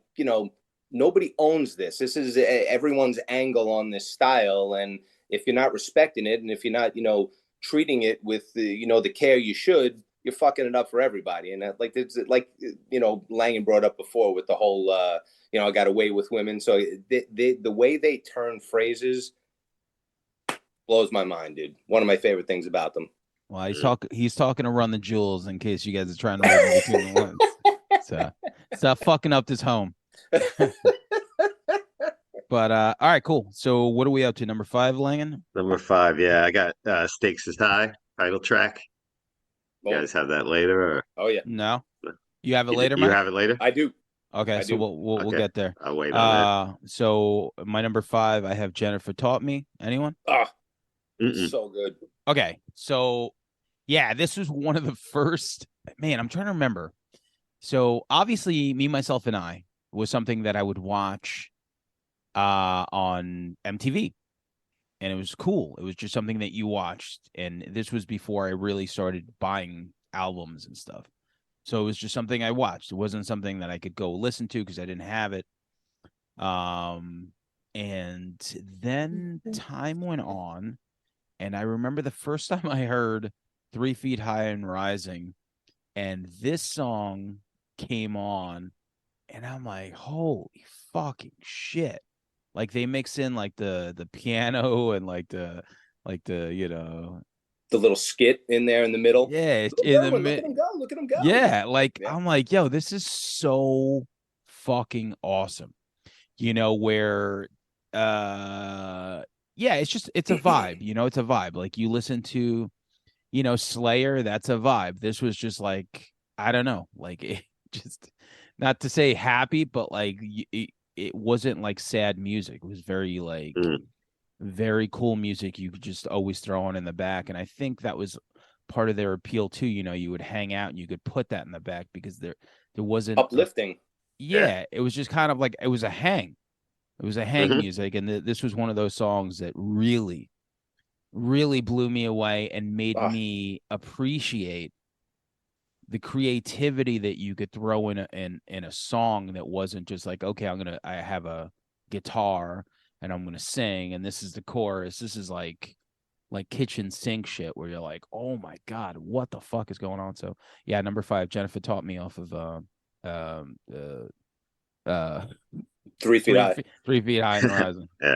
nobody owns this. This is everyone's angle on this style, and if you're not respecting it, and if you're not, treating it with the care you should, you're fucking it up for everybody. And that, like, it's like, Langan brought up before with the whole I got away with women. So the way they turn phrases blows my mind, dude. One of my favorite things about them. Well, he's talking to Run the Jewels, in case you guys are trying to read in between the lines. So stop fucking up this home. But all right, cool. So what are we up to? Number 5, Langan? Number 5, yeah. I got Stakes is High, title track. You guys have that later? Or? Oh, yeah. No. You have it later, You Mike? have it later? I do. Okay, so we'll get there. I'll wait on that. So my number 5, I have Jennifer Taught Me. Anyone? So good. Okay, so yeah, this was one of the first. Man, I'm trying to remember. So obviously, Me, Myself, and I was something that I would watch on MTV, and it was cool. It was just something that you watched, and this was before I really started buying albums and stuff. So it was just something I watched. It wasn't something that I could go listen to because I didn't have it. And then time went on, and I remember the first time I heard 3 Feet High and Rising, and this song came on, and I'm like, holy fucking shit. Like, they mix in like the piano and like the the little skit in there in the middle. Yeah, in the middle. Look at him go. Yeah, like yeah. I'm like, yo, this is so fucking awesome. Where yeah, it's a vibe, it's a vibe. Like, you listen to, Slayer, that's a vibe. This was just like, I don't know, like, it just, not to say happy, but like it wasn't like sad music. It was very like very cool music you could just always throw on in the back. And I think that was part of their appeal too. You would hang out and you could put that in the back because there wasn't uplifting. It was just kind of like, it was a hang. It was a hang music, and this was one of those songs that really, really blew me away and made me appreciate the creativity that you could throw in a song that wasn't just like, okay, I have a guitar and I'm gonna sing and this is the chorus. This is like kitchen sink shit where you're like, oh my god, what the fuck is going on? So yeah, number 5, Jennifer Taught Me, off of 3 Feet High. 3 Feet High and Rising. Yeah.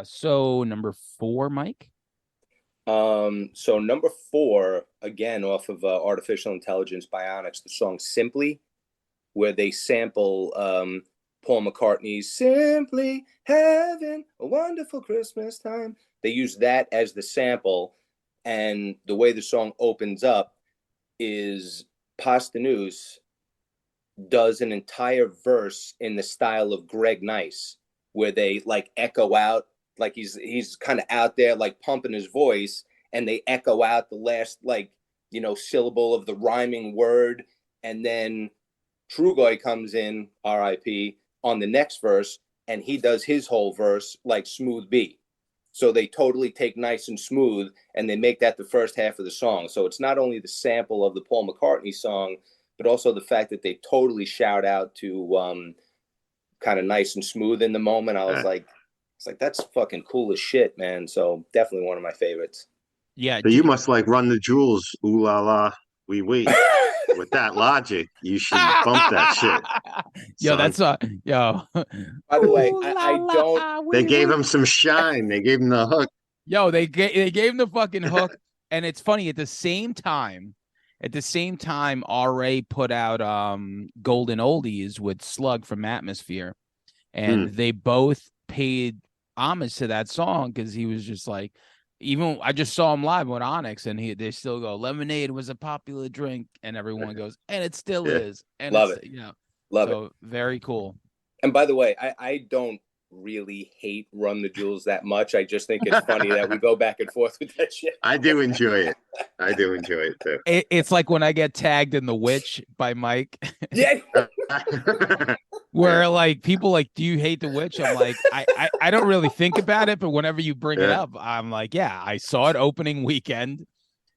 So number 4, Mike. So number 4, again, off of Artificial Intelligence Bionics, the song Simply, where they sample Paul McCartney's Simply Having a Wonderful Christmas Time. They use that as the sample, and the way the song opens up is Pastanews does an entire verse in the style of Greg Nice, where they like echo out, like he's kind of out there like pumping his voice, and they echo out the last like syllable of the rhyming word, and then Trugoy comes in, R.I.P. on the next verse, and he does his whole verse like Smooth B. So they totally take Nice and Smooth, and they make that the first half of the song. So it's not only the sample of the Paul McCartney song, but also the fact that they totally shout out to kind of Nice and Smooth in the moment. I was like, it's like that's fucking cool as shit, man. So definitely one of my favorites. Yeah. So you must like Run the Jewels, ooh la la, wee wee. With that logic, you should bump that shit, Yo, son. yo. By the way, Ooh, I don't. They gave him some shine. They gave him the hook. Yo, they gave him the fucking hook, and it's funny at the same time. At the same time, RA put out Golden Oldies with Slug from Atmosphere, and they both paid homage to that song because he was just like, even I just saw him live with Onyx, and they still go, "Lemonade was a popular drink," and everyone goes, "And it still is," and Love it's it, love it. Very cool. And by the way, I don't really hate Run the Jewels that much. I just think it's funny that we go back and forth with that shit. I do enjoy it. I do enjoy it too. It's like when I get tagged in The Witch by Mike. Yeah. Where like people like, do you hate The Witch? I'm like, I don't really think about it, but whenever you bring it up, I'm like, yeah, I saw it opening weekend.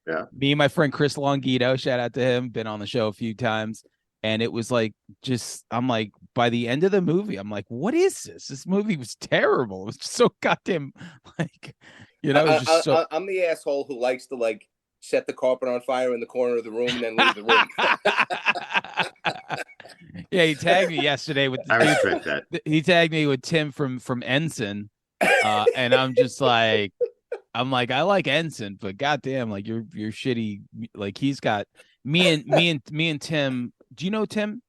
Yeah. Me and my friend Chris Longito, shout out to him, been on the show a few times. And it was like, I'm like, by the end of the movie, I'm like, what is this? This movie was terrible. It was just so goddamn like, it was just so. I'm the asshole who likes to like set the carpet on fire in the corner of the room and then leave the room. Yeah, he tagged me yesterday with I respect that. He tagged me with Tim from Ensign. And I'm just like, I like Ensign, but goddamn, like you're shitty. Like he's got me and Tim. Do you know Tim?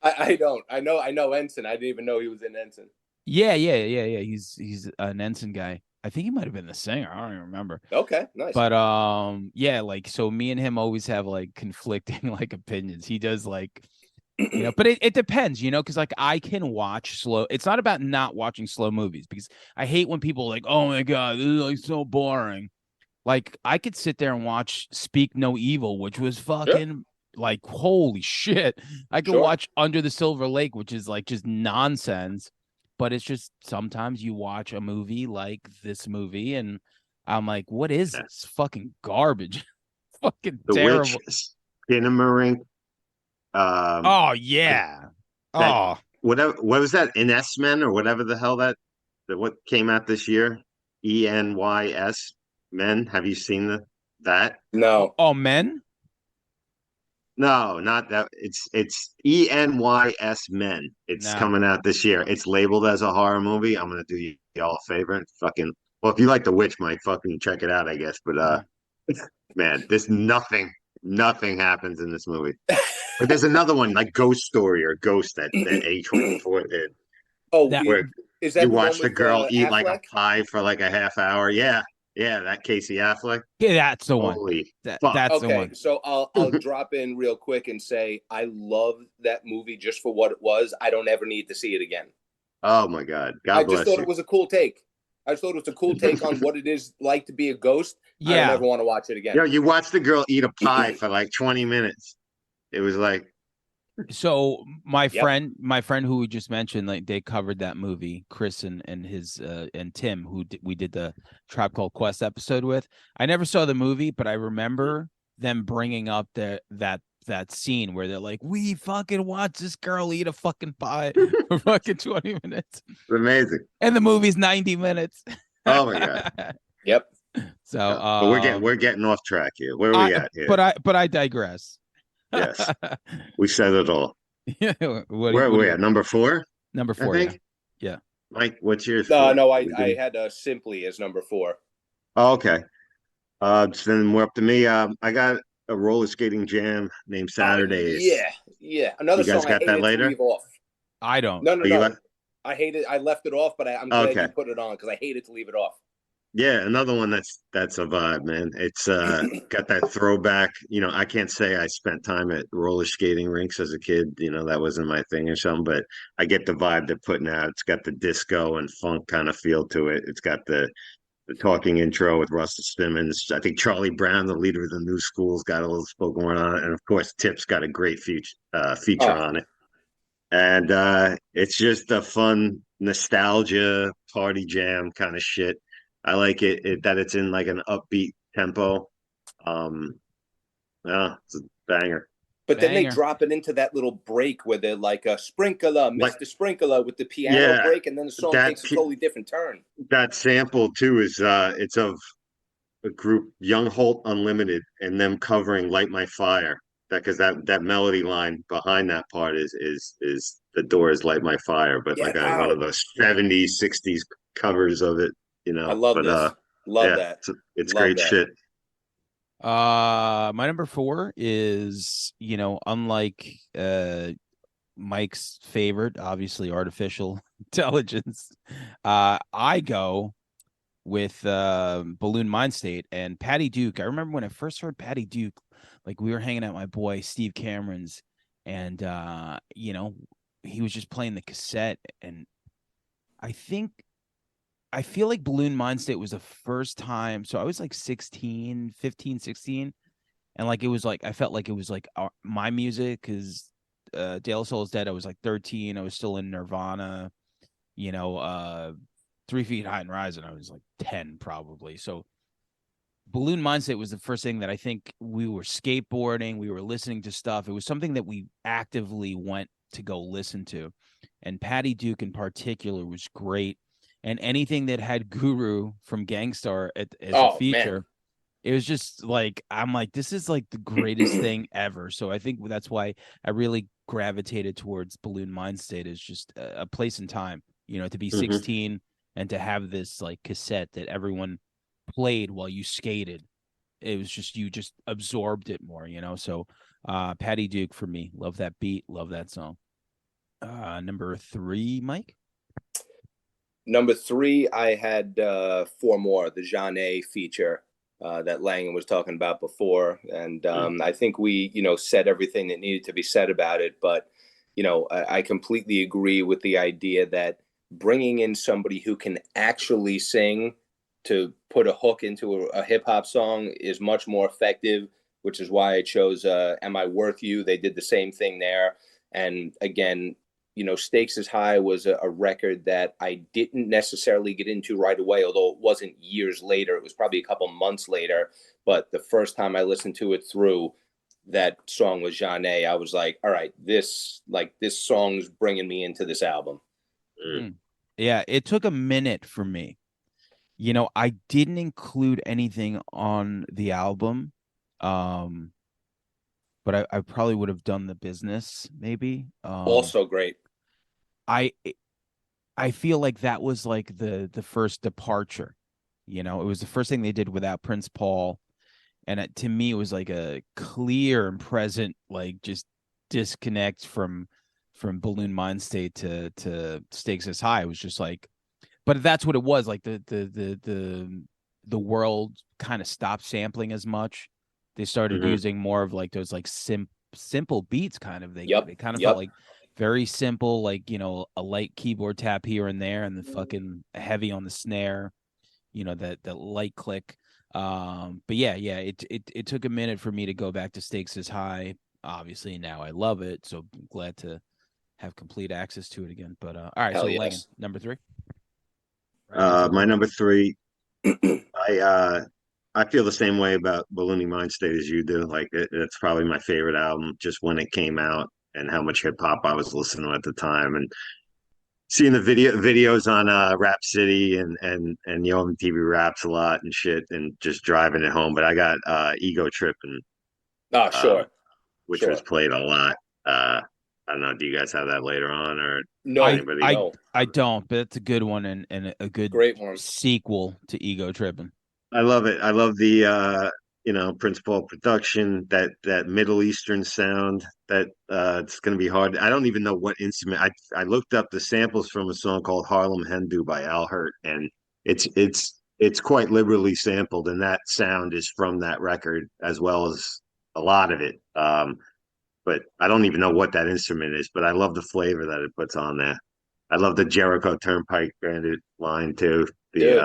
I don't. I know Ensign. I didn't even know he was in Ensign. Yeah. He's an Ensign guy. I think he might have been the singer. I don't even remember. Okay, nice. But yeah, like so me and him always have like conflicting like opinions. He does like but it depends, because like I can watch slow. It's not about not watching slow movies because I hate when people are like, oh my God, this is like so boring. Like I could sit there and watch Speak No Evil, which was fucking like holy shit. I could watch Under the Silver Lake, which is like just nonsense. But it's just sometimes you watch a movie like this movie, and I'm like, what is this? Fucking garbage. Fucking The terrible. Witch, Skinamarink. Oh yeah. Whatever. What was that? Ines Men or whatever the hell that what came out this year? ENYS Men. Have you seen that? No. Oh, Men. No, not that. It's ENYS Men. It's coming out this year. It's labeled as a horror movie. I'm gonna do y'all a favor and fucking. Well, if you like The Witch, Mike, fucking check it out, I guess. But man, there's nothing happens in this movie. But there's another one like Ghost Story or Ghost that A24 did. Oh, where is that you the watch one the girl eat Affleck? like a pie for like a half hour? Yeah, that Casey Affleck. Yeah, that's the one. Holy fuck. That's the one. So I'll drop in real quick and say I love that movie just for what it was. I don't ever need to see it again. Oh my God. God bless you. I just thought it was a cool take. I just thought it was a cool take on what it is like to be a ghost. Yeah. I don't ever want to watch it again. You watch the girl eat a pie for like 20 minutes. It was like. So my friend who we just mentioned, like they covered that movie, Chris and his and Tim, who we did the Tribe Called Quest episode with. I never saw the movie, but I remember them bringing up that scene where they're like, we fucking watch this girl eat a fucking pie for fucking 20 minutes. It's amazing. And the movie's 90 minutes. Oh my God. Yep. So but we're getting off track here. Where are we at here? But I digress. Yes. We said it all. Yeah. Where are we at? Number 4? Number 4, I think? Yeah. Mike, what's yours? No, I had Simply as number 4. Oh, okay. So then we're up to me. I got a roller skating jam named Saturdays. Yeah. Another you guys song got I that hated later? to leave off. I don't. No. I hate it. I left it off, but I'm glad you put it on because I hated to leave it off. Yeah, another one that's a vibe, man. It's got that throwback. I can't say I spent time at roller skating rinks as a kid. That wasn't my thing or something, but I get the vibe they're putting out. It's got the disco and funk kind of feel to it. It's got the talking intro with Russell Simmons. I think Charlie Brown, the leader of the new school's got a little spoken word on it, and of course, Tip's got a great feature Oh, on it. And it's just a fun nostalgia party jam kind of shit. I like that it's in like an upbeat tempo. Um, yeah, it's a banger. but then they Banger. drop it into that little break where they're like a sprinkler, Like, Mr. Sprinkler with the piano yeah, break, and then the song that takes a totally different turn. that sample too is it's of a group Young Holt Unlimited and them covering Light My Fire. That melody line behind that part is the Doors Light My Fire, but like Get one of out. those 70s, 60s covers of it. I love But this. Love yeah, that. it's Love great that. shit. My number four is, unlike Mike's favorite, obviously artificial intelligence. I go with Balloon Mind State and Patty Duke. I remember when I first heard Patty Duke, like we were hanging out at my boy Steve Cameron's, and he was just playing the cassette, and I think I feel like Balloon Mind State was the first time. So I was like 16, 15, 16, and like it was like I felt like it was like my music because De La Soul is Dead. I was like 13. I was still in Nirvana. You know, 3 Feet High and Rising. I was like 10 probably. So Balloon Mindset was the first thing that I think we were skateboarding. We were listening to stuff. It was something that we actively went to go listen to, and Patty Duke in particular was great. And anything that had Guru from Gangstar as a Oh man. feature, it was just like I'm like this is like the greatest thing ever. So I think that's why I really gravitated towards Balloon Mind State is just a place and time, to be Hmm. 16 and to have this like cassette that everyone played while you skated. It was just you just absorbed it more. So Patty Duke for me. Love that beat, love that song. Number three, Mike. Number three, I had four more. The Jeanne feature that Langan was talking about before, and I think we, said everything that needed to be said about it. But I completely agree with the idea that bringing in somebody who can actually sing to put a hook into a hip hop song is much more effective. Which is why I chose "Am I Worth You?" They did the same thing there, and again, Stakes is High was a record that I didn't necessarily get into right away, although it wasn't years later. It was probably a couple months later. But the first time I listened to it through, that song was Jeanne. I was like, all right, this song's bringing me into this album. Mm. Yeah, it took a minute for me. I didn't include anything on the album. Um, but I probably would have done the business maybe. Also great. I I feel like that was like the first departure. It was the first thing they did without Prince Paul, and to me, it was like a clear and present like just disconnect from Balloon Mind State to Stakes is High. It was just like, but that's what it was like the world kind of stopped sampling as much. They started Hmm. using more of like those like simple beats kind of. Yep. They kind of felt Yep. like very simple, like a light keyboard tap here and there, and the fucking heavy on the snare, that light click. But yeah, it took a minute for me to go back to Stakes is High. Obviously now I love it, so I'm glad to have complete access to it again. But all right, Hell so Langan, yes. number three. Right, as My always. number three, I I feel the same way about Ballooning Mind State as you do. Like it's probably my favorite album just when it came out and how much hip hop I was listening to at the time and seeing the videos on Rap City and Yo MTV Raps a lot and shit and just driving it home. But I got Ego Trip and Oh, uh sure. which was Sure. played a lot. I don't know, do you guys have that later on or No, I anybody? I no. I don't, but it's a good one and a good Great one. sequel to Ego Tripping. I love it. I love the Prince Paul production, that Middle Eastern sound that it's gonna be hard. I don't even know what instrument. I looked up the samples from a song called Harlem Hindu by Al Hurt, and it's it's quite liberally sampled, and that sound is from that record as well as a lot of it. But I don't even know what that instrument is, but I love the flavor that it puts on there. I love the Jericho Turnpike Bandit line too. The Dude,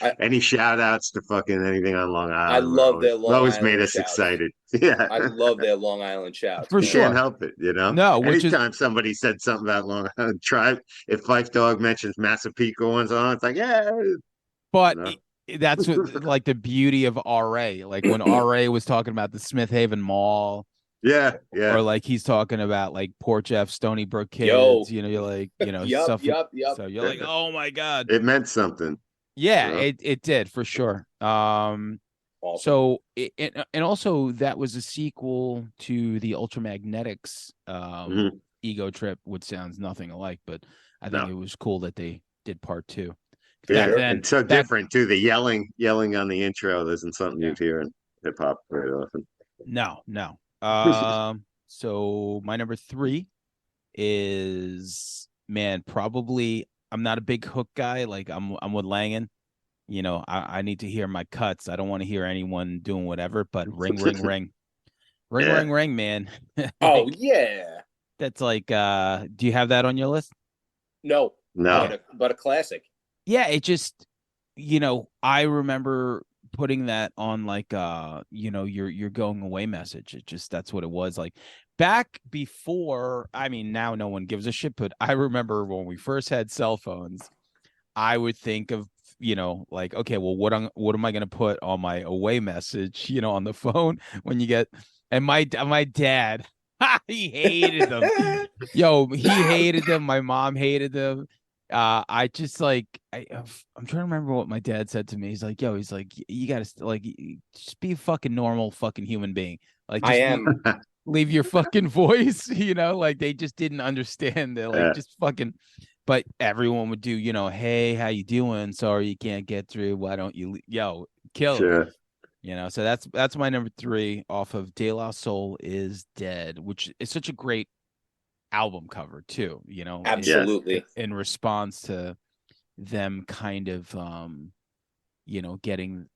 I any shout outs to fucking anything on Long I Island were love their Long always made Island us shouts. excited. Yeah. I love their Long Island shouts, For You man. can't sure. help it, you know. No, which is, Anytime somebody said something about Long Island Tribe, if Fife Dog mentions Massapequa one's on, it's like, yeah, you but know. that's what like the beauty of RA. Like when RA was talking about the Smith Haven Mall, Yeah, or yeah, like he's talking about like Port Jeff, Stony Brook kids, Yo, you're like, yup, stuff. yup, yup. So you're like, yeah. oh my God. It meant something, you Yeah, know. it did for sure. Awesome. So and also that was a sequel to the Ultramagnetics Mhm. ego trip, which sounds nothing alike, but I think No, it was cool that they did part two. 'Cause yeah, back Sure. then, it's so back different too. The yelling on the intro isn't something yeah, you'd hear in hip hop very often. no, no. So my number three is, man, probably I'm not a big hook guy. Like I'm with Langan. I need to hear my cuts. I don't want to hear anyone doing whatever, but ring, ring, ring. Ring, Yeah, ring, ring, man. Oh Like yeah. that's like do you have that on your list? No, no, Okay. but a classic. Yeah, it just I remember putting that on like your going away message. It just that's what it was. Like back before, I mean now no one gives a shit, but I remember when we first had cell phones, I would think of, like, okay, well, what am I gonna put on my away message, on the phone when you get, and my dad, he hated them. Yo, he hated them. My mom hated them. I just like I'm trying to remember what my dad said to me. He's like, yo, he's like, you gotta like just be a fucking normal fucking human being. Like I just am. leave your fucking voice, like they just didn't understand. They're like uh, just fucking, but everyone would do, hey, how you doing? Sorry you can't get through. Why don't you yo, kill it. sure. So that's my number three off of De La Soul is Dead, which is such a great album cover too, Yes, Absolutely. in response to them kind of getting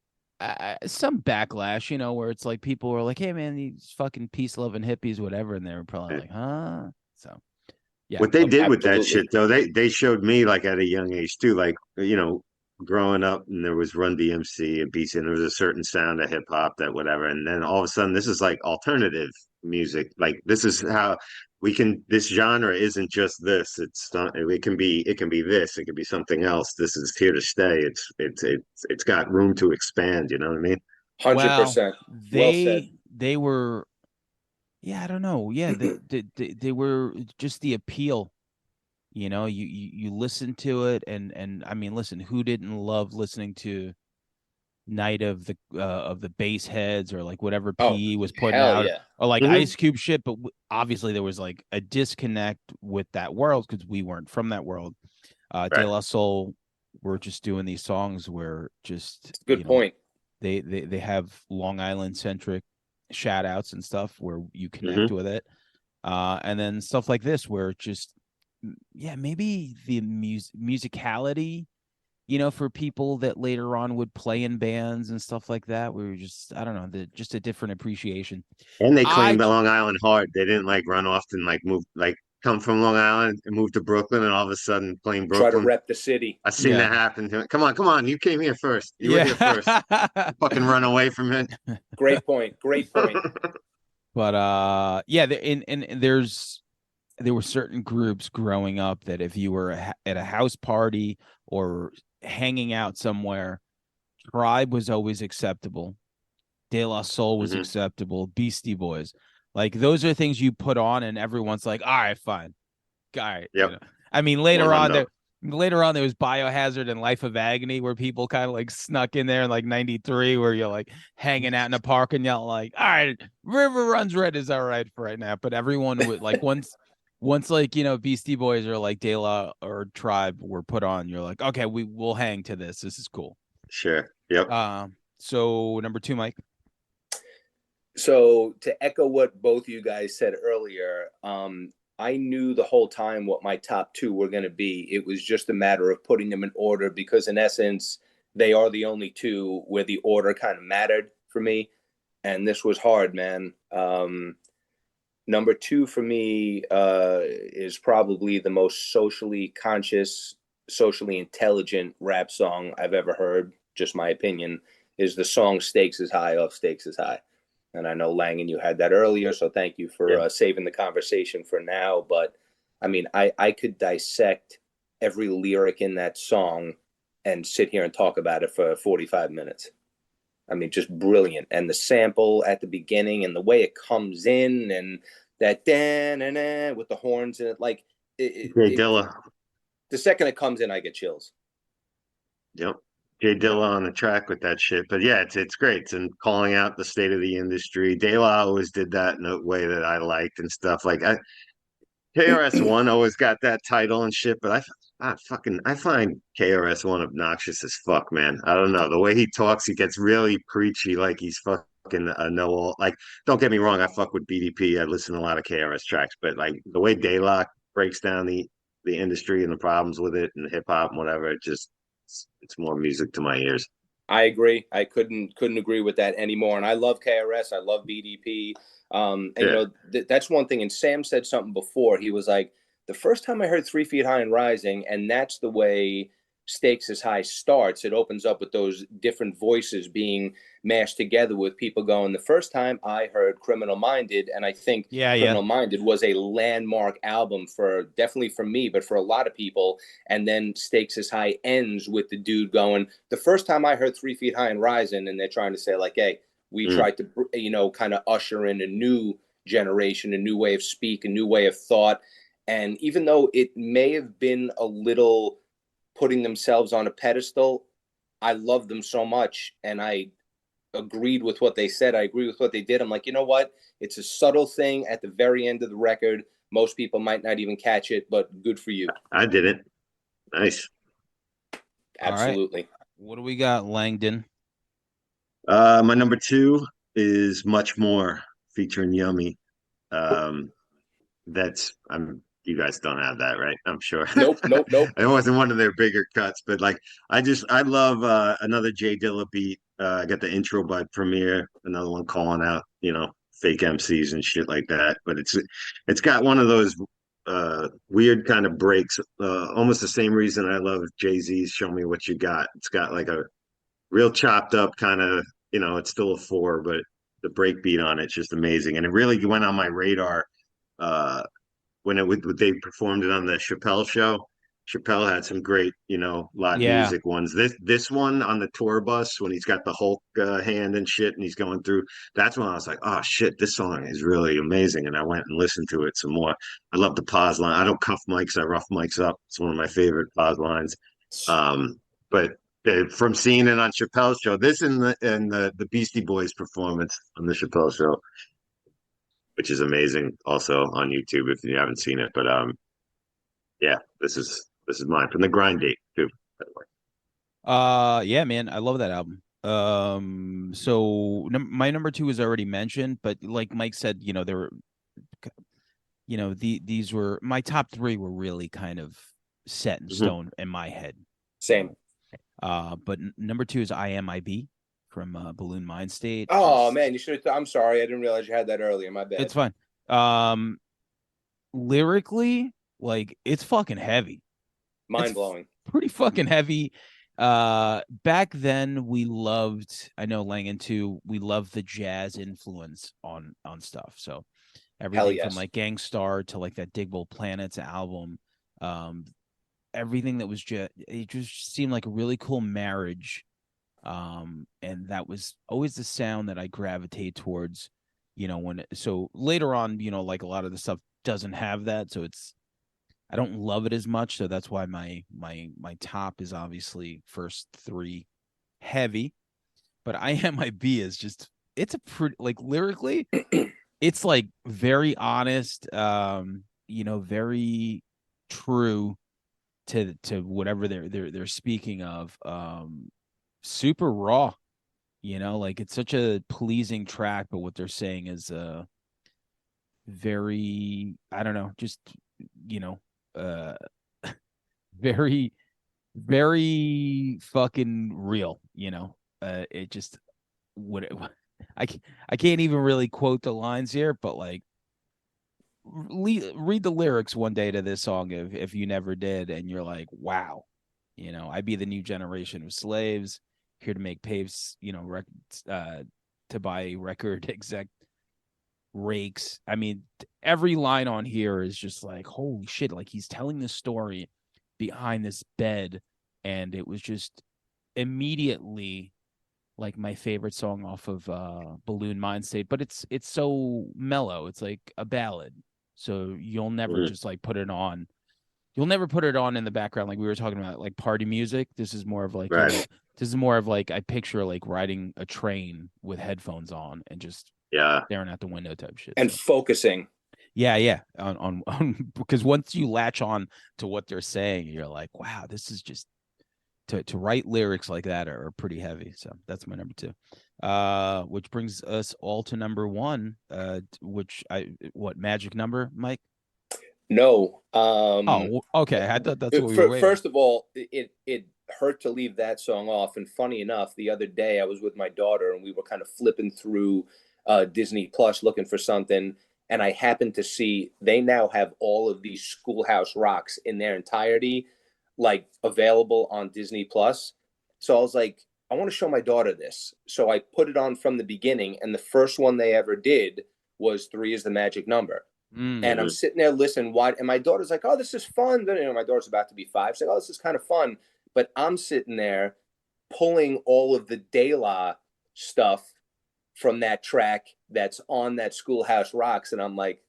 some backlash, where it's like people were like, hey man, these fucking peace loving hippies, whatever, and they were probably yeah. like, huh? So yeah, What they love. did with that shit Absolutely. though, they showed me like at a young age too, like growing up and there was Run DMC and BC and there was a certain sound of hip hop that whatever, and then all of a sudden this is like alternative music. Like this is how we can this genre isn't just this. It's not it can be this, it can be something else. This is here to stay. It's got room to expand, you know what I mean? Well, 100%. Well said. they were, yeah, I don't know, yeah, they were just the appeal. You listen to it, and I mean, listen, who didn't love listening to Night of the Bass Heads, or like whatever Oh, PE was putting hell out, yeah. or like Hmm. Ice Cube shit, but obviously there was like a disconnect with that world because we weren't from that world. De Right. La Soul were just doing these songs where just, Good point. they have Long Island centric shout outs and stuff where you connect Hmm. with it. And then stuff like this where it just, yeah, maybe the musicality, for people that later on would play in bands and stuff like that. We were just, I don't know, just a different appreciation. And they I, claimed the Long Island hard. They didn't like run off and like move like come from Long Island and move to Brooklyn and all of a sudden playing Try to Brooklyn. rep the city. I've seen yeah, that happen. Come on, come on. You came here first. You were here first. yeah. Fucking run away from it. Great point. Great point. But yeah, and there were certain groups growing up that if you were at a house party or hanging out somewhere, Tribe was always acceptable. De La Soul was Hmm. acceptable. Beastie Boys, like those are things you put on, and everyone's like, "All right, fine, all right." Yep. I mean, One hundo. later on there was Biohazard and Life of Agony, where people kind of like snuck in there in like '93, where you're like hanging out in a park and you're like, "All right, River Runs Red is all right for right now," but everyone would like once like Beastie Boys or like De La or Tribe were put on, you're like, okay, we'll hang to this. This is cool. Sure. Yep. So number two, Mike. So to echo what both you guys said earlier, I knew the whole time what my top two were going to be. It was just a matter of putting them in order because, in essence, they are the only two where the order kind of mattered for me, and this was hard, man. Number two for me is probably the most socially conscious, socially intelligent rap song I've ever heard. Just my opinion is the song "Stakes is High" off "Stakes is High." And I know Lang and you had that earlier, so thank you for Yeah. saving the conversation for now. But I mean, I could dissect every lyric in that song and sit here and talk about it for 45 minutes. I mean, just brilliant. And the sample at the beginning and the way it comes in and that da with the horns and it, like Jay Dilla. the second it comes in, I get chills. Yep. Jay Yep. Dilla on the track with that shit. But yeah, it's great. It's and calling out the state of the industry. De La always did that in a way that I liked and stuff. Like KRS-One always got that title and shit, but I find KRS-One obnoxious as fuck, man. I don't know. The way he talks, he gets really preachy, like he's fucking a know-all. Like, don't get me wrong, I fuck with BDP. I listen to a lot of KRS tracks, but like the way Daylock breaks down the industry and the problems with it and hip hop and whatever, it's more music to my ears. I agree. I couldn't agree with that anymore. And I love KRS. I love BDP. And you Yeah. know that's one thing. And Sam said something before. He was like, the first time I heard 3 Feet High and Rising, and that's the way Stakes is High starts. It opens up with those different voices being mashed together with people going. The first time I heard Criminal Minded, and I think Yeah, yeah. Criminal Minded was a landmark album for definitely for me, but for a lot of people. And then Stakes is High ends with the dude going, the first time I heard 3 Feet High and Rising, and they're trying to say, like, hey, we Mm. tried to, kind of usher in a new generation, a new way of speak, a new way of thought. And even though it may have been a little putting themselves on a pedestal, I love them so much. And I agreed with what they said. I agree with what they did. I'm like, you know what? It's a subtle thing at the very end of the record. Most people might not even catch it, but good for you. I did it. Nice. All right. Absolutely. What do we got, Langdon? My number two is Much More featuring Yummy. Um, that's I'm you guys don't have that, right? I'm sure. Nope, nope, nope. It wasn't one of their bigger cuts, but like I love another Jay Dilla beat. I got the intro by Premier, another one calling out, fake MCs and shit like that. But it's got one of those weird kind of breaks. Almost the same reason I love Jay-Z's Show Me What You Got. It's got like a real chopped up kind of, it's still a four, but the break beat on it's just amazing. And it really went on my radar uh when they performed it on the Chappelle show. Chappelle had some great, live Yeah. music ones. This one on the tour bus when he's got the Hulk hand and shit, and he's going through. That's when I was like, oh shit, this song is really amazing, and I went and listened to it some more. I love the pause line. I don't cuff mics, I rough mics up. It's one of my favorite pause lines. But from seeing it on Chappelle's show, this and the Beastie Boys performance on the Chappelle show, which is amazing, also on YouTube if you haven't seen it. But yeah, this is mine from the Grind Date too. By the way. Yeah, man, I love that album. So my number two is already mentioned, but like Mike said, there were, these were my top three were really kind of set in Mhm. stone in my head. Same. But number two is I Am IB from Balloon Mind State. Oh man, you should have. I'm sorry, I didn't realize you had that earlier. My bad. It's fine. Um, Lyrically, like it's fucking heavy. It's Mind blowing. pretty fucking heavy. Back then we loved, I know Langan too, we loved the jazz influence on stuff. So Hell everything from yes. like Gangstar to like that Digable Planets album, um, everything that was just, it just seemed like a really cool marriage. And that was always the sound that I gravitate towards, so later on, like a lot of the stuff doesn't have that. So I don't love it as much. So that's why my top is obviously first three heavy. But I Am My B is just, it's a pretty, like lyrically, it's like very honest, very true to whatever they're speaking of. Super raw, like it's such a pleasing track, but what they're saying is very, I don't know, just, you know, uh very very fucking real, you know. It just would I I can't even really quote the lines here, but like read the lyrics one day to this song if you never did, and you're like, wow, you know, I be the new generation of slaves here to make paves, you know, to buy record exec rakes. I mean, every line on here is just like, holy shit, like he's telling this story behind this bed, and it was just immediately like my favorite song off of Balloon Mind State, but it's so mellow. It's like a ballad. So you'll never Mhm. just like put it on. You'll never put it on in the background like we were talking about like party music. This is more of like, you know, Right. this is more of like I picture like riding a train with headphones on and just Yeah. staring out the window type shit. And So focusing. yeah, yeah. On because once you latch on to what they're saying, you're like, wow, this is just to write lyrics like that are pretty heavy. So that's my number two. Which brings us all to number one, which I what magic number, Mike? No. Oh, okay. I thought that's what we were waiting. First of all, it hurt to leave that song off. And funny enough, the other day I was with my daughter and we were kind of flipping through Disney Plus looking for something, and I happened to see they now have all of these Schoolhouse Rocks in their entirety, like available on Disney Plus. So I was like, I want to show my daughter this. So I put it on from the beginning, and the first one they ever did was Three is the Magic Number. And I'm Mhm. sitting there listening. Why? And my daughter's like, "Oh, this is fun." You know, my daughter's about to be 5. She's like, "Oh, this is kind of fun." But I'm sitting there pulling all of the De La stuff from that track that's on that Schoolhouse Rocks, and I'm like,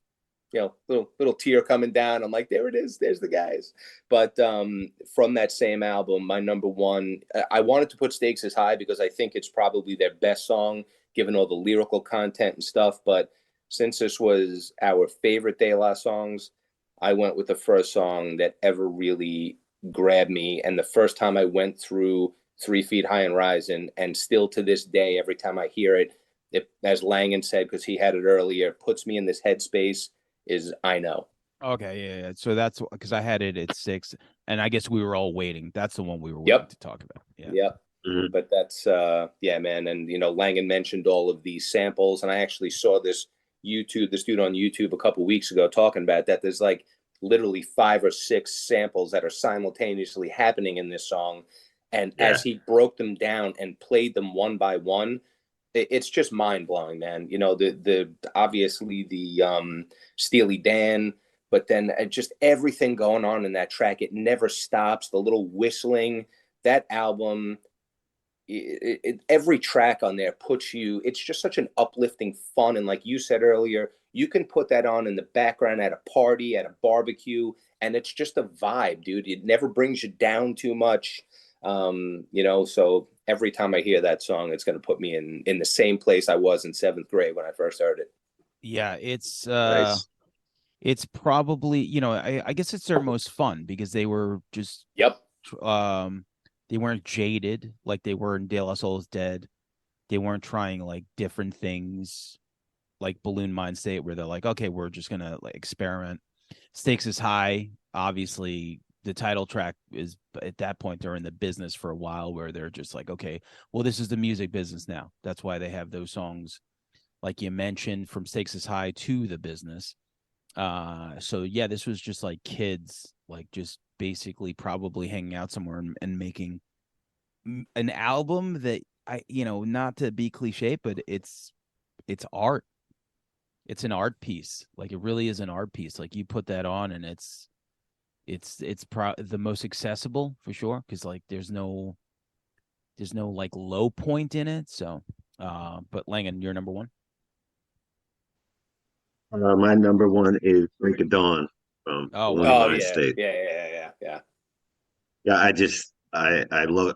you know, little tear coming down. I'm like, there it is. There's the guys. But from that same album, my number one, I wanted to put Stakes as High because I think it's probably their best song, given all the lyrical content and stuff. But since this was our favorite De La songs, I went with the first song that ever really grabbed me. And the first time I went through 3 Feet High and Rising, and still to this day, every time I hear it, as Langan said, because he had it earlier, puts me in this headspace is I Know. Okay, yeah, yeah. So that's because I had it at 6, and I guess we were all waiting. That's the one we were waiting Yep. to talk about. Yeah. Yep. Mhm. But that's yeah, man. And you know, Langan mentioned all of these samples, and I actually saw this dude on YouTube a couple weeks ago talking about that. There's like literally 5 or 6 samples that are simultaneously happening in this song. And as Yeah. he broke them down and played them one by one, it's just mind blowing, man. You know, the obviously the Steely Dan, but then just everything going on in that track. It never stops. The little whistling, that album, every track on there puts you. It's just such an uplifting, fun, and like you said earlier, you can put that on in the background at a party, at a barbecue, and it's just a vibe, dude. It never brings you down too much. You know, so every time I hear that song, it's going to put me in the same place I was in 7th grade when I first heard it. Yeah, Nice. it's probably, you know, I guess it's their most fun because they were just Yep. um they weren't jaded like they were in De La Soul's Dead. They weren't trying like different things like Balloon Mind State where they're like, okay, we're just gonna like experiment. Stakes is high. Obviously, the title track is at that point they're in the business for a while where they're just like, okay, well, this is the music business now. That's why they have those songs, like you mentioned, from Stakes is High to the business. So yeah, this was just like kids, like just basically probably hanging out somewhere and making an album that I, you know, not to be cliche, but it's art. It's an art piece. Like it really is an art piece. Like you put that on and it's the most accessible for sure because like there's no like low point in it. So but Langan, you're number one. My number one is Break of Dawn from Oh Balloon wow. Oh Mind yeah, State. yeah. Yeah, I love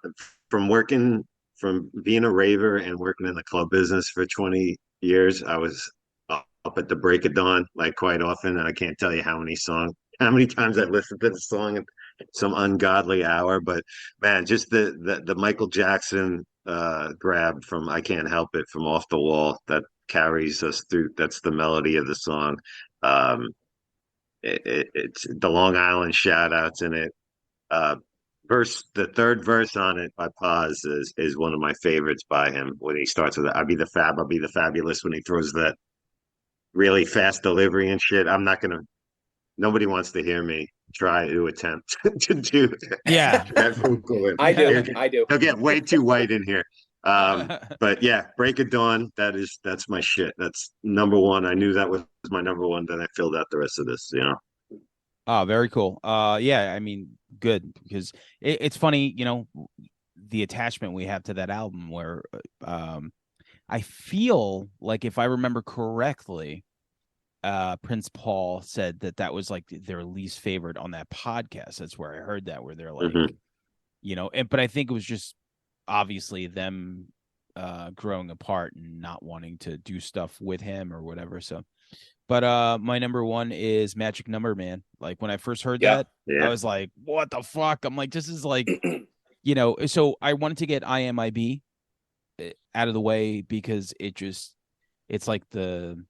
from working from being a raver and working in the club business for 20 years. I was up at the break of dawn like quite often, and I can't tell you how many times I've listened to the song at some ungodly hour. But man, just the Michael Jackson grab from "I Can't Help It" from Off the Wall that carries us through. That's the melody of the song. Um, it's the Long Island shout outs in it. Uh, the third verse on it by Paz is one of my favorites by him. When he starts with "I'll be the fab, I'll be the fabulous," when he throws that really fast delivery and shit. I'm not gonna. Nobody wants to hear me try to attempt to do Yeah. that vocal. I do. They'll get way too white in here. But yeah, Break of Dawn. That's my shit. That's number one. I knew that was my number one. Then I filled out the rest of this. Oh, very cool. Yeah, I mean, good, because it's funny, the attachment we have to that album where I feel like, if I remember correctly, Prince Paul said that was like their least favorite on that podcast. That's where I heard that, where they're like, but I think it was just obviously them growing apart and not wanting to do stuff with him or whatever. So, but my number one is Magic Number Man. Like, when I first heard that, I was like, what the fuck? I'm like, this is like, so I wanted to get IMIB out of the way because it's like the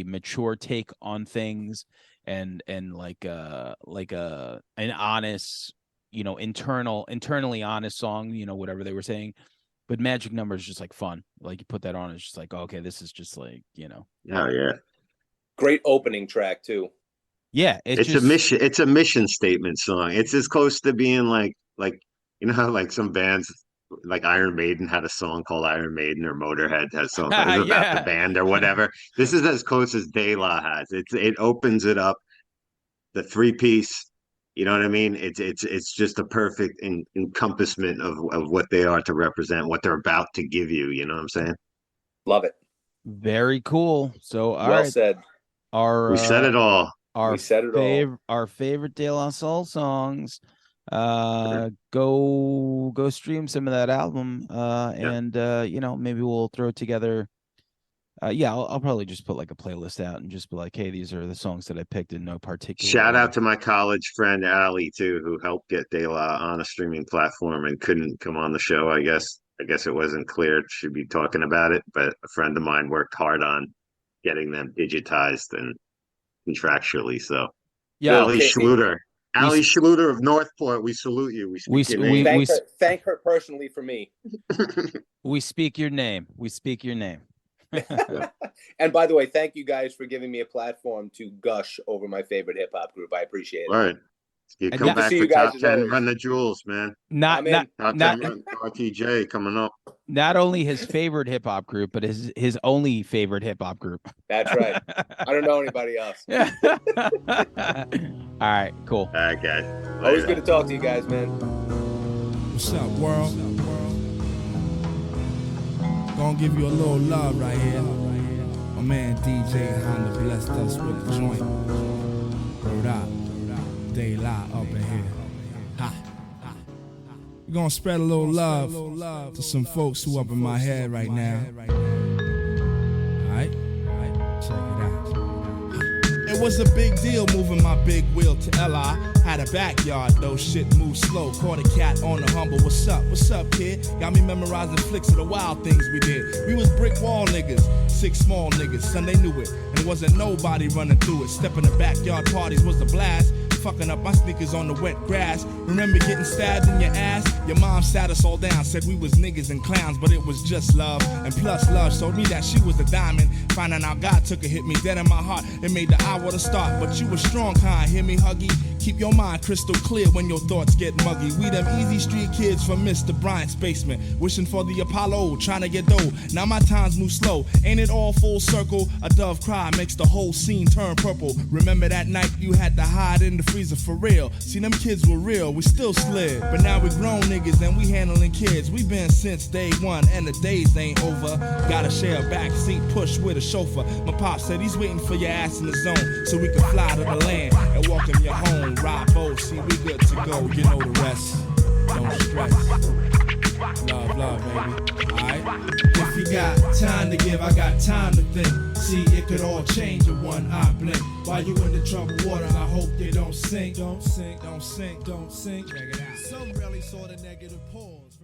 mature take on things and like an honest, internally honest song, whatever they were saying. But Magic Number is just like fun. Like, you put that on, it's just like, okay, this is just like, Oh yeah. Great opening track too. Yeah, it's a mission. It's a mission statement song. It's as close to being like how like some bands like Iron Maiden had a song called Iron Maiden, or Motorhead has a song about the band or whatever. This is as close as De La has. It opens it up, the 3-piece. You know what I mean? It's just a perfect encompassment of what they are to represent, what they're about to give you. You know what I'm saying? Love it. Very cool. So well said. We said it all. Our favorite De La Soul songs. Go stream some of that album. And maybe we'll throw together. I'll probably just put like a playlist out and just be like, hey, these are the songs that I picked in no particular Shout order. out to my college friend Allie too, who helped get De La on a streaming platform and couldn't come on the show. I guess it wasn't clear she'd be talking about it, but a friend of mine worked hard on getting them digitized and contractually. So Allie Schluter of Northport, we salute you. Thank her personally for me. We speak your name. And by the way, thank you guys for giving me a platform to gush over my favorite hip hop group. I appreciate it. All right. You come back for top 10 Run the Jewels, man. Top 10 RTJ coming up. Not only his favorite hip hop group, but his only favorite hip hop group. That's right. I don't know anybody else. All right, cool. All right, guys. Always good to talk to you guys, man. What's up, world? Gonna give you a little love right here. My man DJ Honda blessed us with the joint. Word up. De La up in here. Ha. We're gonna spread a little love to some folks who up in my head right now. Alright? Check it out. It was a big deal moving my big wheel to LI. Had a backyard though, shit moved slow. Caught a cat on the humble. What's up, kid? Got me memorizing flicks of the wild things we did. We was brick wall niggas, 6 small niggas, son, they knew it. And wasn't nobody running through it. Stepping the backyard parties was the blast. Fucking up my sneakers on the wet grass. Remember getting stabbed in your ass? Your mom sat us all down, said we was niggas and clowns, but it was just love. And plus love showed me that she was a diamond. Finding out God took a hit me dead in my heart. It made the hour to start, but you was strong, kind. Hear me, Huggy? Keep your mind crystal clear when your thoughts get muggy. We them easy street kids from Mr. Bryant's basement, wishing for the Apollo, trying to get dough. Now my times move slow, ain't it all full circle? A dove cry makes the whole scene turn purple. Remember that night you had to hide in the freezer for real? See, them kids were real, we still slid. But now we grown niggas and we handling kids. We been since day one and the days ain't over. Gotta share a back seat, push with a chauffeur. My pop said he's waiting for your ass in the zone so we can fly to the land and welcome you home. Ride both, see we good to go, you know the rest. Don't stress. Love, baby. Alright? If you got time to give, I got time to think. See, it could all change in one eye blink. While you in the troubled water, I hope they don't sink. Don't sink. Check it out. Some really saw the negative pause.